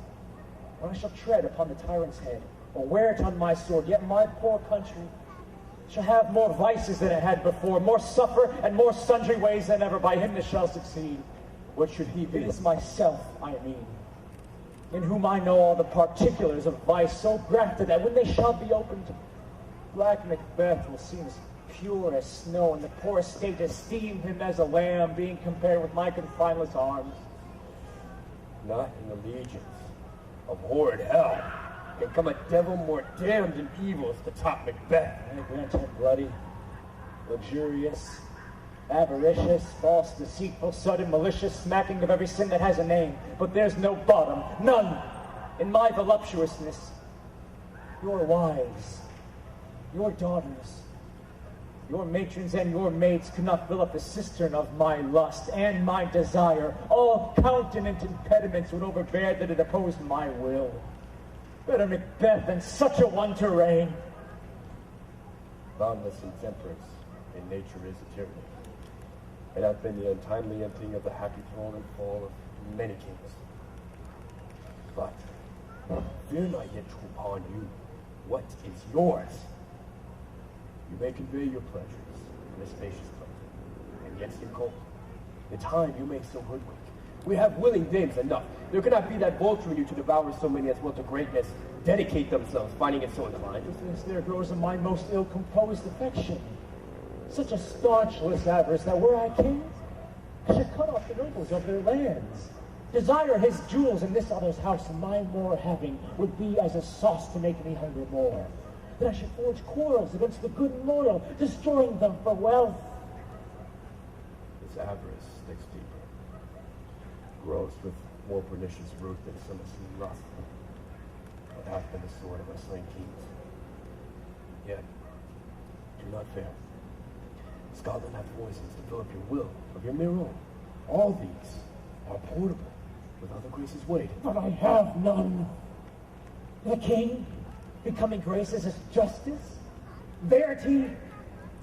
when I shall tread upon the tyrant's head, or wear it on my sword, yet my poor country shall have more vices than it had before, more suffer, and more sundry ways than ever by him that shall succeed. What should he be? It is myself I mean. in whom I know all the particulars of vice so grafted that when they shall be opened, black Macbeth will seem as pure as snow, and the poor state esteem him as a lamb, being compared with my confineless arms. Not in the legions of horrid hell can come a devil more damned and evil as to top Macbeth. I grant him bloody, luxurious, avaricious, false, deceitful, sudden, malicious, smacking of every sin that has a name. But there's no bottom, none, in my voluptuousness. Your wives, your daughters, your matrons and your maids could not fill up the cistern of my lust and my desire. All countenant impediments would overbear that it opposed my will. Better Macbeth than such a one to reign. Boundless intemperance in nature is a tyranny. It hath been the untimely emptying of the happy throne and fall of many kings. But fear not yet to upon you what is yours. You may convey your pleasures in a spacious place, and yet seem cold. In time you may so hoodwink. We have willing dames enough. There cannot be that vulture in you to devour so many as will to greatness dedicate themselves, finding it so inclined. As there grows in my most ill-composed affection, such a staunchless avarice that were I king, I should cut off the nobles of their lands. Desire his jewels in this other's house, and my more having would be as a sauce to make me hunger more. That I should forge quarrels against the good and loyal, destroying them for wealth. This avarice sticks deeper, grows with more pernicious root than some seen rust. What hath been the sword of our slain kings? Yet, do not fear. Scotland hath voices to fill up your will of your mere own. All these are portable, with other graces weighed. But I have none. The king, becoming graces as justice, verity,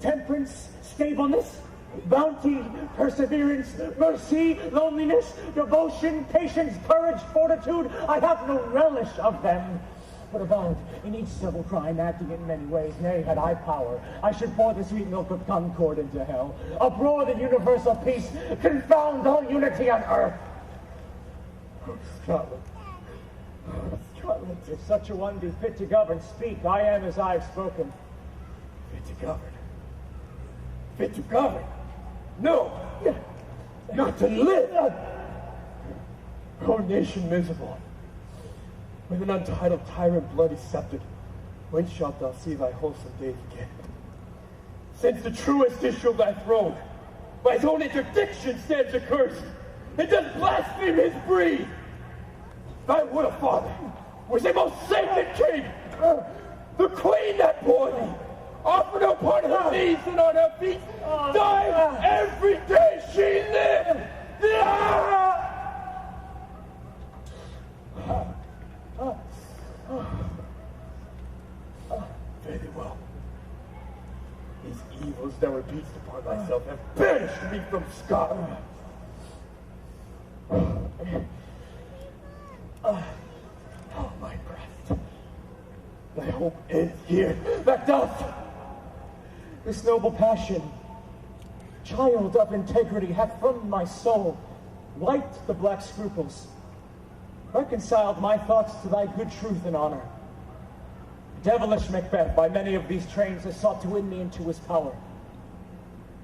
temperance, stableness, bounty, perseverance, mercy, loneliness, devotion, patience, courage, fortitude. I have no relish of them. But abound in each civil crime, acting in many ways. Nay, had I power, I should pour the sweet milk of concord into hell. Abroad in universal peace, confound all unity on earth. Oh, Scotland. Oh, Scotland. If such a one be fit to govern, speak. I am as I have spoken. Fit to govern? Fit to govern? No! Not to live! O nation miserable! With an untitled tyrant bloody sceptred, when shalt thou see thy wholesome days again? Since the truest issue of thy throne, by his own interdiction stands accursed, and does blaspheme his breed. Thy would a father was a most sacred king, the queen that bore thee, offered upon her knees and on her feet, died every day she lived. Fare thee well. These evils thou repeatest upon thyself have banished me from Scotland. Oh, my breast. Thy hope ends here. Macduff! This noble passion, child of integrity, hath from my soul wiped the black scruples, reconciled my thoughts to thy good truth and honor. Devilish Macbeth by many of these trains has sought to win me into his power.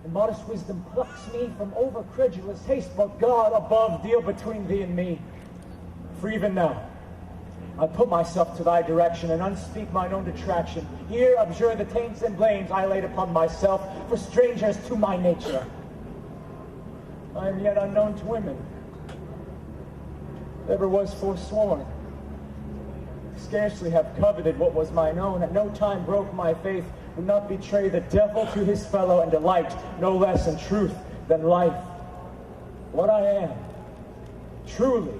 And modest wisdom plucks me from over-credulous haste, but God above deal between thee and me. For even now, I put myself to thy direction and unspeak mine own detraction. Here abjure the taints and blames I laid upon myself for strangers to my nature. I am yet unknown to women. Never was forsworn. Scarcely have coveted what was mine own. At no time broke my faith, would not betray the devil to his fellow, and delight no less in truth than life. What I am, truly,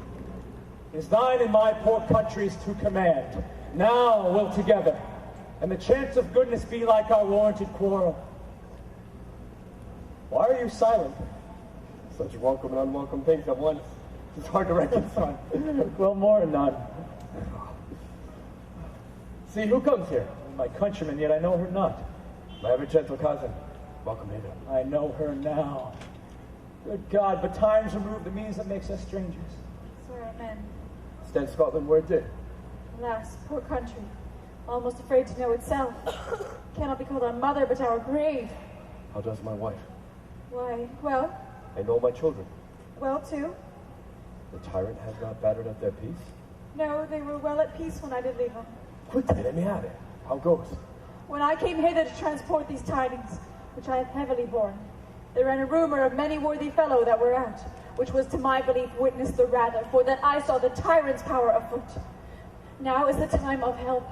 is thine and my poor country's to command. Now will together, and the chance of goodness be like our warranted quarrel. Why are you silent? Such welcome and unwelcome things at once. It's hard to reconcile. Well, more than none. See, who comes here? My countryman, yet I know her not. My ever gentle cousin. Welcome hither. I know her now. Good God, but times remove the means that makes us strangers. Sir, amen. Then Scotland where it did. Alas, poor country, almost afraid to know itself. Cannot be called our mother, but our grave. How does my wife? Why, well, And all my children? well too. The tyrant has not battered at their peace? No, they were well at peace when I did leave them. Quickly, let me have it. How goes? When I came hither to transport these tidings, which I have heavily borne, there ran a rumor of many worthy fellow that were out, which was to my belief witness the rather, for that I saw the tyrant's power afoot. Now is the time of help.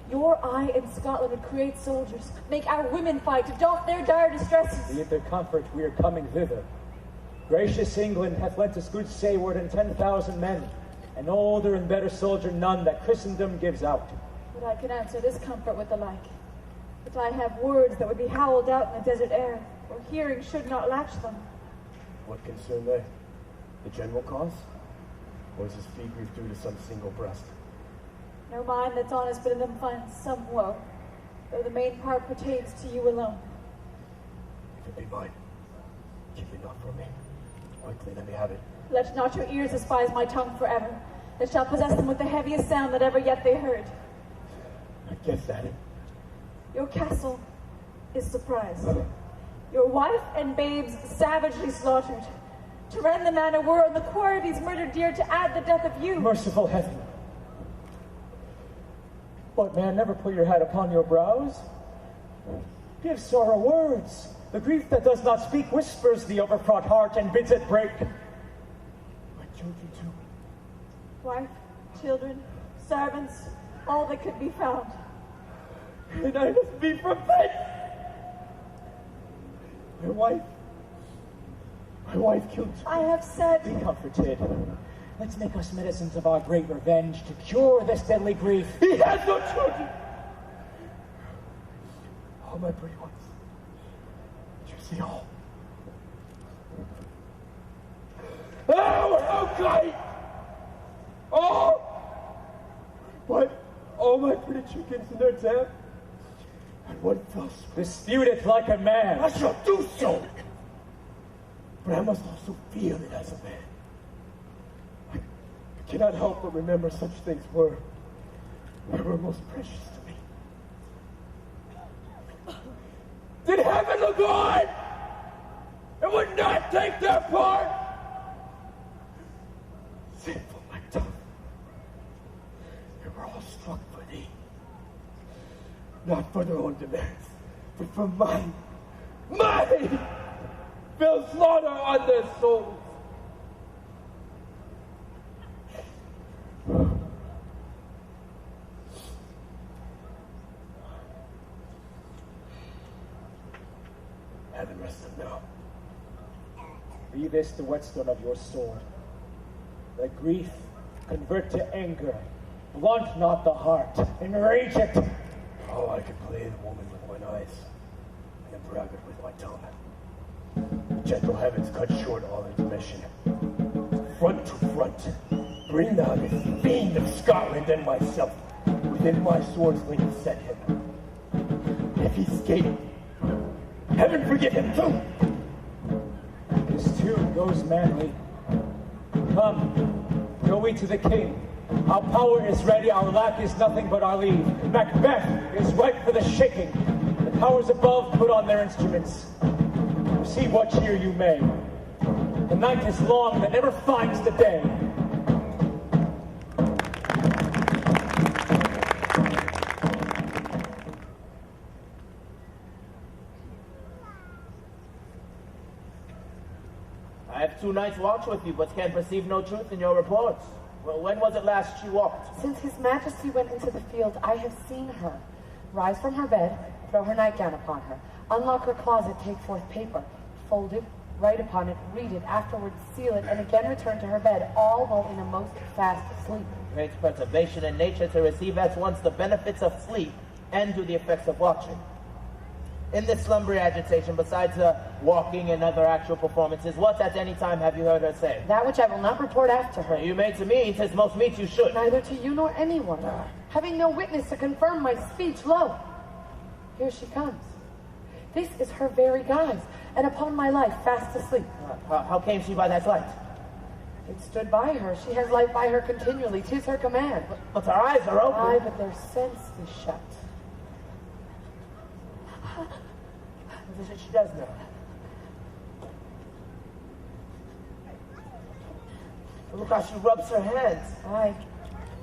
Your eye in Scotland would create soldiers, make our women fight, to doff their dire distresses. Be it their comfort, we are coming thither. Gracious England hath lent us good sayward and 10,000 men, an older and better soldier none that Christendom gives out. But I can answer this comfort with the like. But I have words that would be howled out in the desert air, or hearing should not latch them. What concern they? The general cause? Or is his fee grief due to some single breast? No mind that's honest but in them finds some woe, though the main part pertains to you alone. If it be mine, keep it not from me. Quickly, let me have it. Let not your ears despise my tongue forever, that shall possess them with the heaviest sound that ever yet they heard. I guess at it. Your castle is surprised. Your wife and babes savagely slaughtered. To rend the man a word on the quarry these murdered dear, to add the death of you. Merciful heaven! What, man, never put your hat upon your brows? Give sorrow words. The grief that does not speak whispers the overfraught heart and bids it break. My children too. Wife, children, servants, all that could be found. And I must be from thence. My wife killed you. I have said. Be comforted. Let's make us medicines of our great revenge to cure this deadly grief. He has no children. All my pretty ones. Did you see all? Oh, okay. Oh! What? All my pretty chickens in their dam? And one fell swoop. Dispute it like a man. I shall do so. But I must also feel it as a man. I cannot help but remember such things were most precious to me. Did heaven look on? It would not take their part. Sinful my tongue. They were all struck for thee. Not for their own demerits, but for mine. Mine! Fell slaughter on their souls. Heaven rest them now. Be this the whetstone of your sword. Let grief convert to anger. Blunt not the heart. Enrage it. Oh, I could play the woman with my eyes, and then brag it with my tongue. The gentle heavens cut short all intermission. Front to front, bring thou this fiend of Scotland and myself within my sword's link and set him. If he escape, heaven forgive him too. This tune goes manly. Come, go we to the king. Our power is ready, our lack is nothing but our leave. Macbeth is ripe for the shaking. The powers above put on their instruments. Receive what cheer you may. The night is long that never finds the day. I have 2 nights' watch with you, but can perceive no truth in your reports. Well, when was it last she walked? Since His Majesty went into the field, I have seen her rise from her bed, throw her nightgown upon her, unlock her closet, take forth paper, fold it, write upon it, read it, afterwards seal it, and again return to her bed, all while in a most fast sleep. Great perturbation in nature to receive at once the benefits of sleep and do the effects of watching. In this slumbery agitation, besides walking and other actual performances, what at any time have you heard her say? That which I will not report after her. You may to me, 'tis most meet you should. Neither to you nor anyone. Having no witness to confirm my speech, lo, here she comes. This is her very guise, and upon my life, fast asleep. How came she by that light? It stood by her. She has life by her continually. 'Tis her command. But her eyes are open. Aye, but their sense is shut. She does know. Look how she rubs her hands. Aye,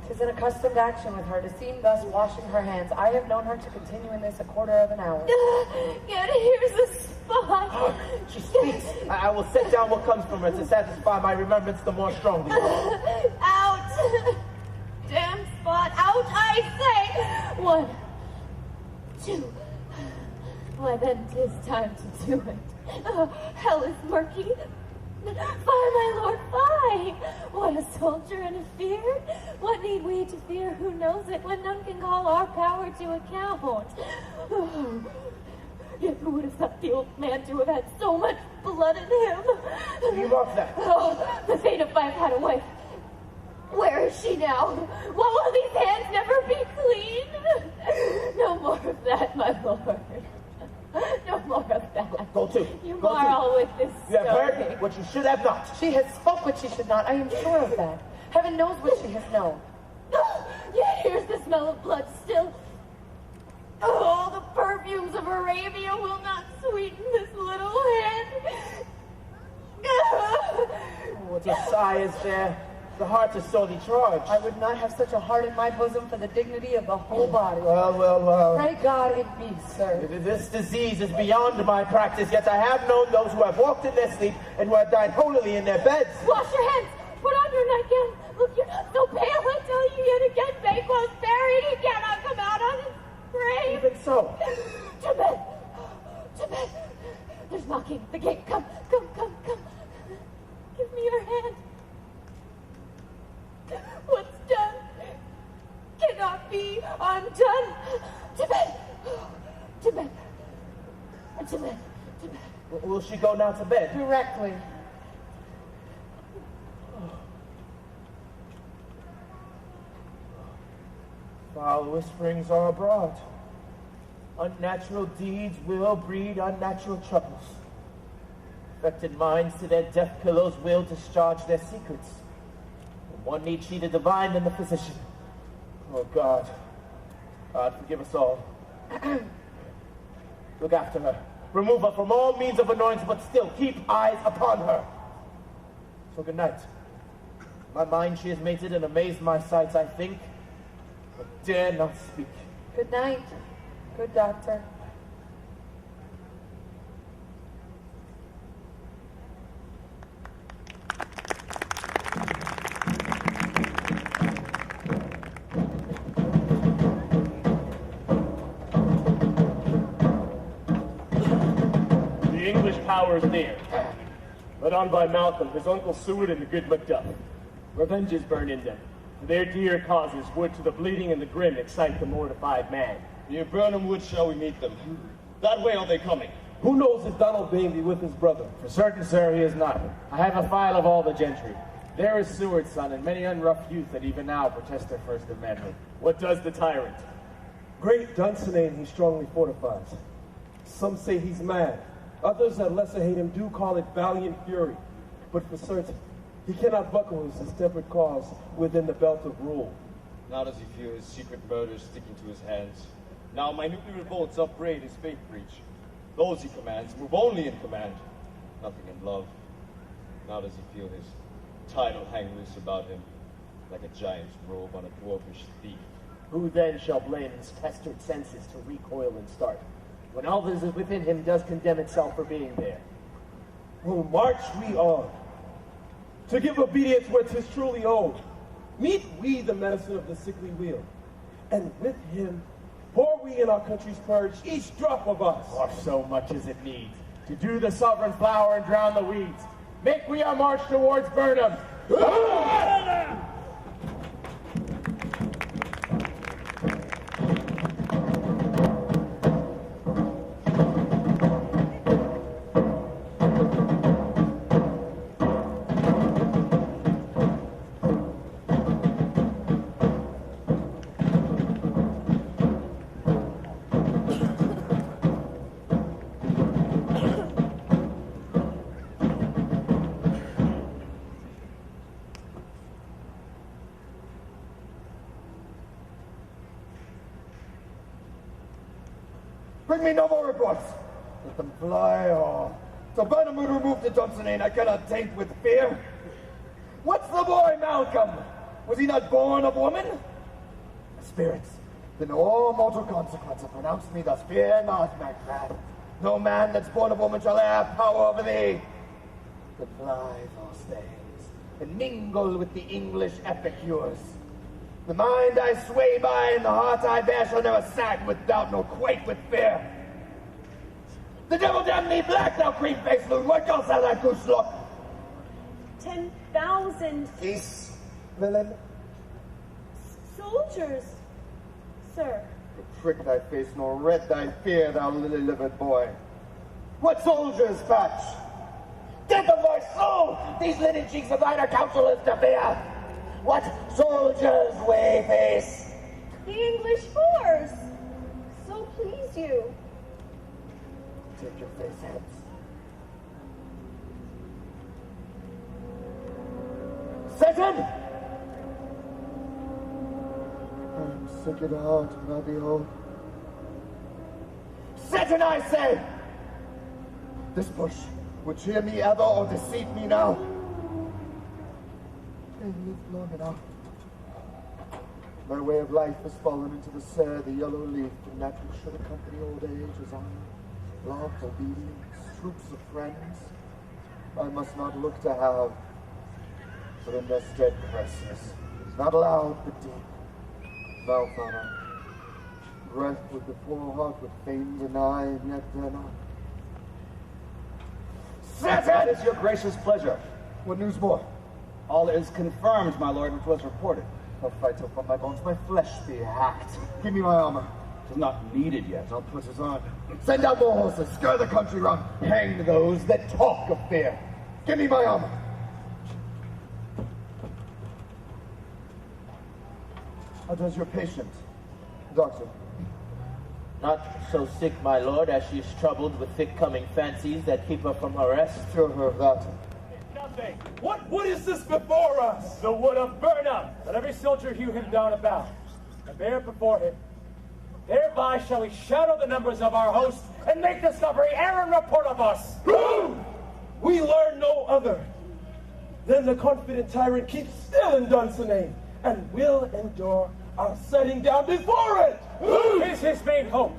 'tis an accustomed action with her to seem thus washing her hands. I have known her to continue in this a quarter of an hour. Yet here's a spot. She speaks. I will set down what comes from her to satisfy my remembrance the more strongly. Out! Damn spot! Out, I say! 1, 2. Why then 'tis time to do it. Hell is murky. Fie, my lord, fie! What a soldier and a fear! What need we to fear? Who knows it when none can call our power to account? Yet who would have thought the old man to have had so much blood in him? You love that. Oh, the fate of I've had a wife. Where is she now? What will these hands never be clean? No more of that, my lord. No more of that. Go to. You Go marvel with this You have story. heard what you should have not. She has spoke what she should not. I am sure of that. Heaven knows what she has known. Yet here's the smell of blood still. Oh, the perfumes of Arabia will not sweeten this little hand. What a sigh is there. The heart is sorely charged. I would not have such a heart in my bosom for the dignity of the whole body. Well. Pray God it be, sir. This disease is beyond my practice, yet I have known those who have walked in their sleep and who have died holily in their beds. Wash your hands. Put on your nightgown. Look, you're not so pale. I tell you yet again, Banquo's buried. He cannot come out on his grave. Even so. To bed. To bed. There's knocking at the gate. Come. Give me your hand. What's done cannot be undone. To bed. To bed. To bed. To bed. Will she go now to bed? Directly. Foul whisperings are abroad. Unnatural deeds will breed unnatural troubles. Affected minds to their death pillows will discharge their secrets. And one needs she to divine than the physician. Oh God. God, forgive us all. Look after her. Remove her from all means of annoyance, but still keep eyes upon her. So good night. My mind she has mated and amazed my sights, I think, but dare not speak. Good night. Good doctor. The English power is near. Led on by Malcolm, his uncle Seward, and the good Macbeth. Revenge is burned in them. For their dear causes would to the bleeding and the grim excite the mortified man. Near Burnham Wood shall we meet them. That way are they coming. Who knows if Donald Bain be with his brother? For certain, sir, he is not. I have a file of all the gentry. There is Seward's son, and many unrough youth that even now protest their first of manhood. What does the tyrant? Great Dunsinane he strongly fortifies. Some say he's mad. Others that lesser hate him do call it valiant fury. But for certain, he cannot buckle his distempered cause within the belt of rule. Now does he feel his secret murders sticking to his hands. Now minutely revolts upbraid his faith breach. Those he commands move only in command, nothing in love. Now does he feel his title hang loose about him, like a giant's robe on a dwarfish thief. Who then shall blame his pestered senses to recoil and start, when all that is within him does condemn itself for being there? Well, march we on, to give obedience where 'tis truly owed. Meet we the medicine of the sickly wheel, and with him pour we in our country's purge each drop of us. Or so much as it needs, to do the sovereign flower and drown the weeds. Make we our march towards Burnham. Bring me no more reports. Let them fly, or so Burnham would remove to Dunsinane I cannot taint with fear. What's the boy Malcolm? Was he not born of woman? Spirits, then all mortal consequence have pronounced me thus. Fear not, Macbeth. No man that's born of woman shall have power over thee. But fly those things, and mingle with the English epicures. The mind I sway by and the heart I bear shall never sag with doubt nor quake with fear. The devil damn thee black, thou cream-faced loon! What else thou that goose look? 10,000 Peace, villain. soldiers, sir. Prick thy face, nor red thy fear, thou lily-livered boy. What soldiers, Patch? Death of my soul! These linen cheeks of thine are counselors to fear! What soldiers, Wayface? The English horse. So please you. Take your face hence. Satan! I am sick at heart when I behold. Satan, I say! This bush would cheer me ever or deceive me now. I lived long enough. My way of life has fallen into the sere, the yellow leaf, and that which should accompany old age as I love, obedience, troops of friends. I must not look to have, but in their steadfastness, not loud but deep. Mouth honor, breath with the full heart would fain deny, and yet dare not. Satan! It is your gracious pleasure. What news more? All is confirmed, my lord, which was reported. I'll fight till from my bones my flesh be hacked. Give me my armor. It is not needed yet. I'll put it on. Send out more horses, scare the country round. Hang those that talk of fear. Give me my armor. How does your patient, doctor? Not so sick, my lord, as she is troubled with thick-coming fancies that keep her from her rest. Cure her of that. Nothing. What is this before us? The wood of Burnham. Let every soldier hew him down about, and bear it before him. Thereby shall we shadow the numbers of our host, and make discovery errand report of us. We learn no other. Then the confident tyrant keeps still in Dunsinane, and will endure our setting down before it. Is his main hope.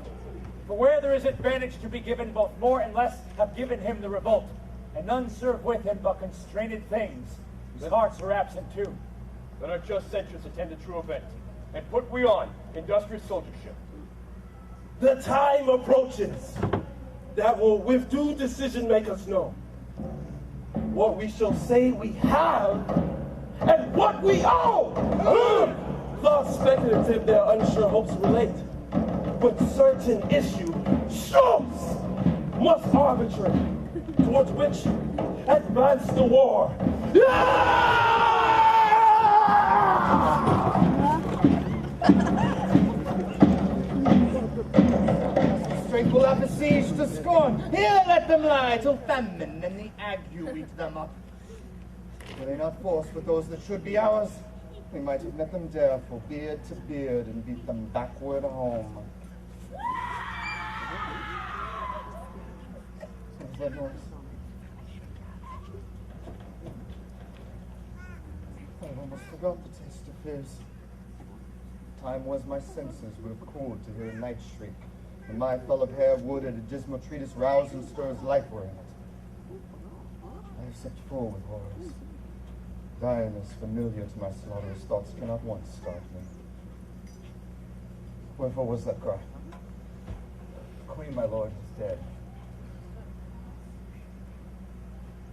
For where there is advantage to be given, both more and less have given him the revolt, and none serve with him but constrained things, whose hearts are absent too. Let our just censures attend a true event, and put we on industrious soldiership. The time approaches that will with due decision make us know what we shall say we have and what we owe. Thus speculative their unsure hopes relate, but certain issue shows must arbitrate, towards which advance the war. Strength will have besieged to scorn. Here let them lie till famine and the ague eat them up. Were they not forced with those that should be ours, we might have let them dare for beard to beard and beat them backward home. What was that noise? I almost forgot the taste of fears. Time was my senses would have cooled to hear a night shriek, and my fell of hair would at a dismal treatise rouse and stir as life were in it. I have slept full with horrors. Direness familiar to my slaughterous thoughts cannot once start me. Wherefore was that cry? The queen, my lord, is dead.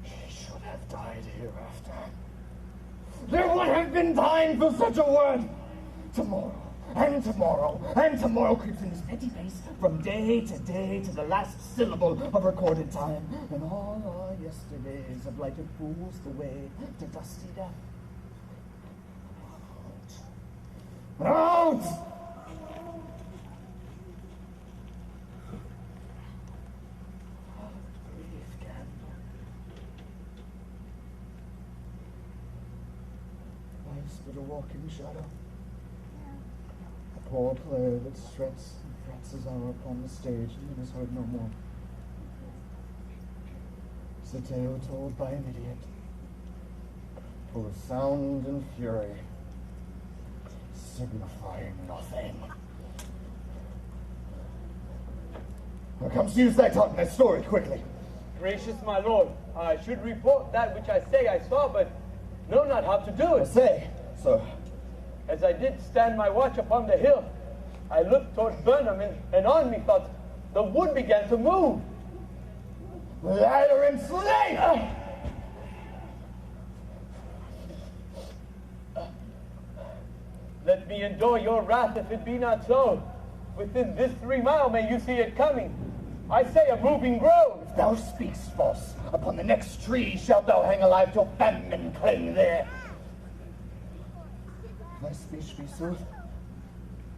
She should have died hereafter. There would have been time for such a word. Tomorrow, and tomorrow, and tomorrow creeps in this petty pace from day to the last syllable of recorded time. And all our yesterdays have lighted fools the way to dusty death. Out! Out! Brief candle. Life's but a walking shadow. Poor player that struts and frets his hour upon the stage and then is heard no more. It's a tale told by an idiot, full of sound and fury, signifying nothing. Now come use thy tongue, thy story, quickly. Gracious my lord, I should report that which I say I saw, but know not how to do it. Say, sir. As I did stand my watch upon the hill, I looked toward Burnham, and on me thought the wood began to move. Liar and slave! Let me endure your wrath if it be not so. Within this 3 mile may you see it coming. I say a moving grove. If thou speakst false, upon the next tree shalt thou hang alive till famine cling there. If thy speech be sooth,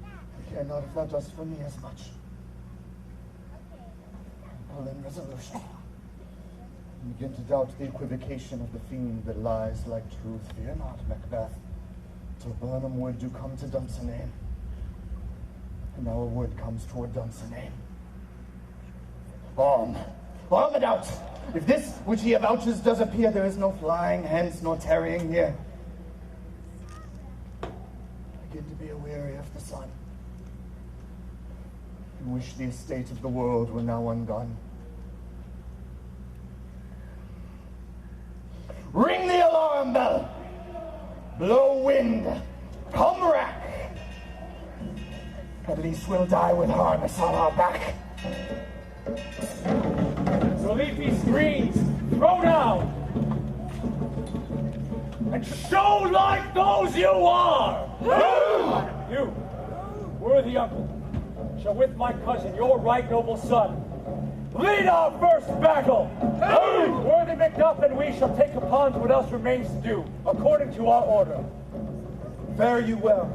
I care not if thou dost for me as much. Pull in resolution. And begin to doubt the equivocation of the fiend that lies like truth. Fear not, Macbeth, till Burnham wood do come to Dunsinane. And our wood comes toward Dunsinane. On the doubt! If this which he avouches does appear, there is no flying hence nor tarrying here. I begin to be aweary of the sun, and wish the estate of the world were now undone. Ring the alarm bell! Blow wind! Come rack! At least we'll die with harness on our back. So leafy screens, throw down, and show like those you are! You, worthy uncle, shall with my cousin, your right noble son, lead our first battle! Worthy Macduff and we shall take upon what else remains to do, according to our order. Fare you well.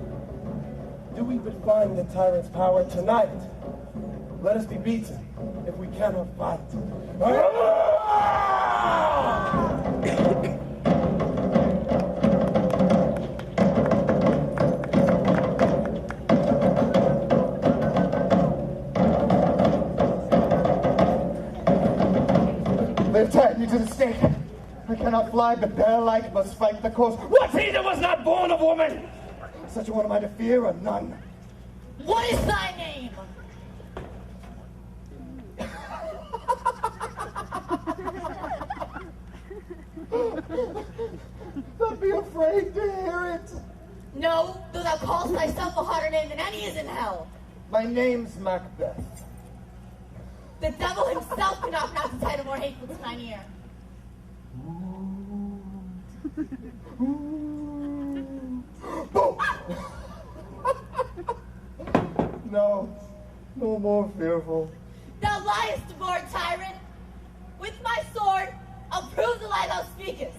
Do we but find the tyrant's power tonight? Let us be beaten if we cannot fight. They've tied me to the stake. I cannot fly, but bear-like must fight the cause. What's he that was not born of woman? Such a one am I to fear, or none? What is thy name? Don't be afraid to hear it. No, though thou callest thyself a hotter name than any is in hell. My name's Macbeth. The devil himself could not pronounce a title more hateful to thine ear. No more fearful. Thou liest, born tyrant. With my sword, I'll prove the lie thou speakest.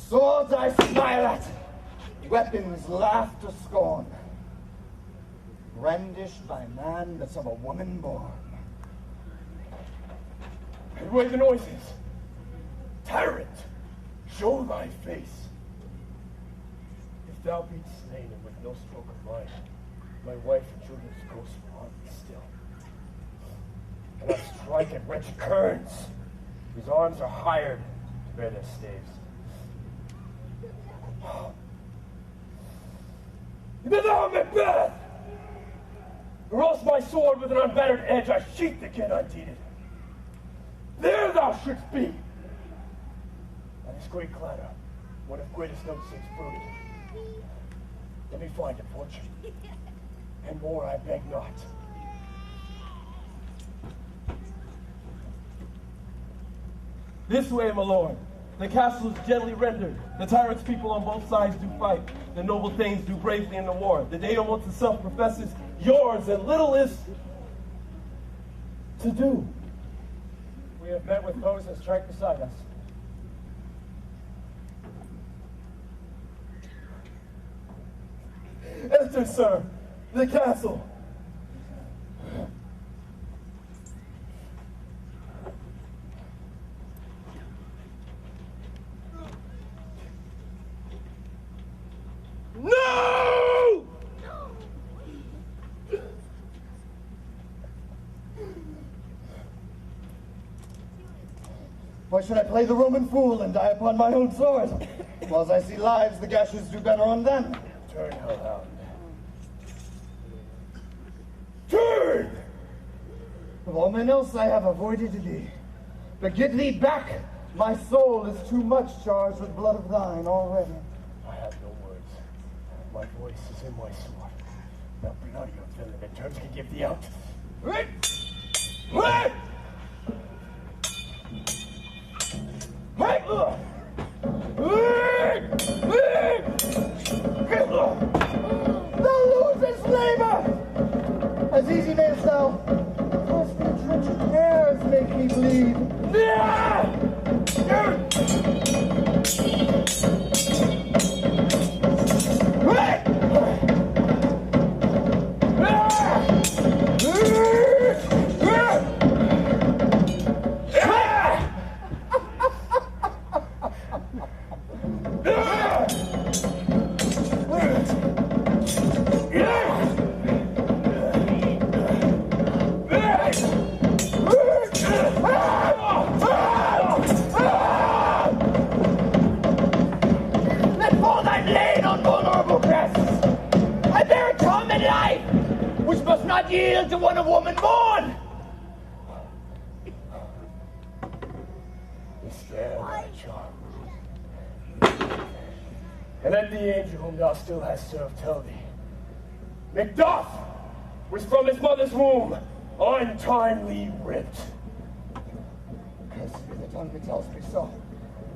Swords I smile at, weapons laugh to scorn, brandished by man that's of a woman born. And where the noises? Tyrant, show thy face. If thou be slain and with no stroke of mine, my wife and children's ghosts will haunt me still. And I strike and wrench curds, His arms are hired to bear their staves. Either thou, Macbeth, or else my sword with an unbattered edge I sheathed again undeeded. There thou shouldst be! And this great clatter, one of greatest notes since brooded. Let me find a fortune, and more I beg not. This way, my lord. The castle is gently rendered. The tyrant's people on both sides do fight. The noble thanes do bravely in the war. The Daedal once itself professes yours, and little is to do. We have met with foes that strike beside us. Enter, sir, the castle. No! Why should I play the Roman fool and die upon my own sword? Whilst I see lives, the gashes do better on them. Turn, hellhound. Turn! Of all men else I have avoided thee. But get thee back! My soul is too much charged with blood of thine already. I have no words. My voice is in my sword. Now bring out your villain and terms can give thee out. Right! Right! Right! Thou losest labor! As easy mayest thou, first the trenchant hairs make me bleed. Yield to one a woman born! Despair thy charm. And let the angel whom thou still hast served tell thee, Macbeth was from his mother's womb untimely ripped. Cursed be the tongue that tells me so.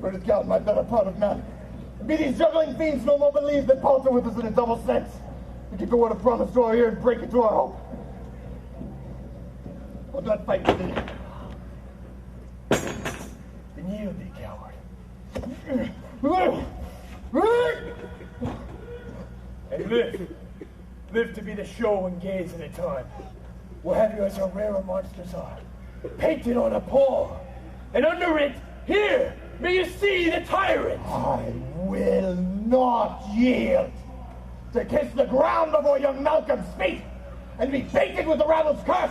Burdened God, my better part of man. Be these juggling fiends no more believe that palter with us in a double sense. We keep the word of promise to our ear and break it to our hope. I'll not fight with thee. Then yield thee, coward. And live. Live to be the show and gaze at a time. We'll have you as our rarer monsters are. Painted on a pall. And under it, here, may you see the tyrant. I will not yield. To kiss the ground before young Malcolm's feet and be baited with the rabble's curse.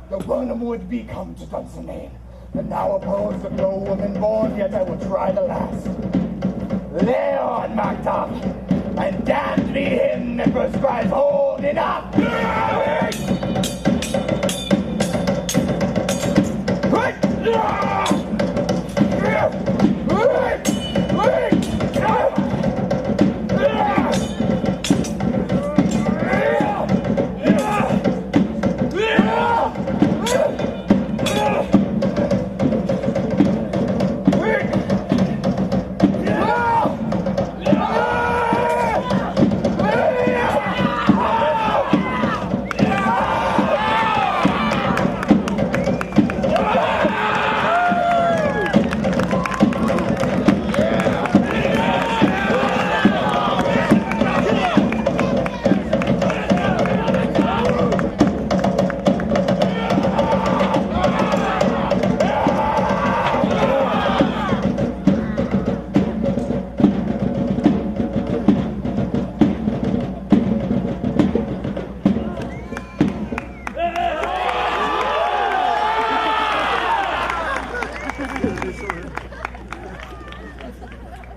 The wormwood be come to Dunsinane, and now opposed of no woman born, yet I will try the last. Lay on, Macbeth, and damned be him that prescribes holding up.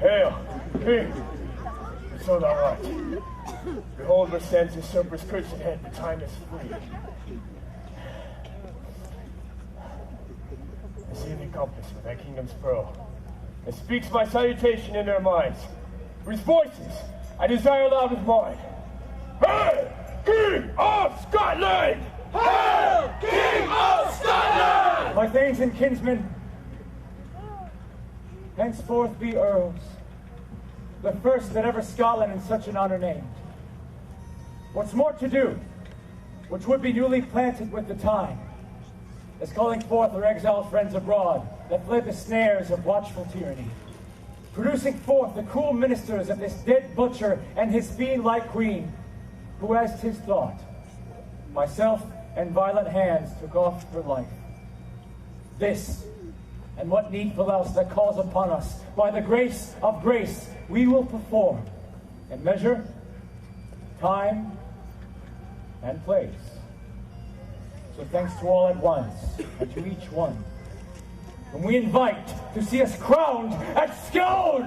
Hail, King! So thou art. Behold, where stands usurper's cursed head, the time is free. I see the compass with thy kingdom's pearl. It speaks my salutation in their minds. Whose voices I desire loud with mine. Hail, King of Scotland! Hail, King of Scotland! My thanes and kinsmen, henceforth be earls, the first that ever Scotland in such an honor named. What's more to do, which would be newly planted with the time, is calling forth our exiled friends abroad that fled the snares of watchful tyranny, producing forth the cruel ministers of this dead butcher and his fiend-like queen, who, as 'tis thought, myself and violent hands took off her life. This, and what needful else that calls upon us, by the grace of grace, we will perform, in measure, time, and place. So thanks to all at once, and to each one, whom we invite to see us crowned at Scone!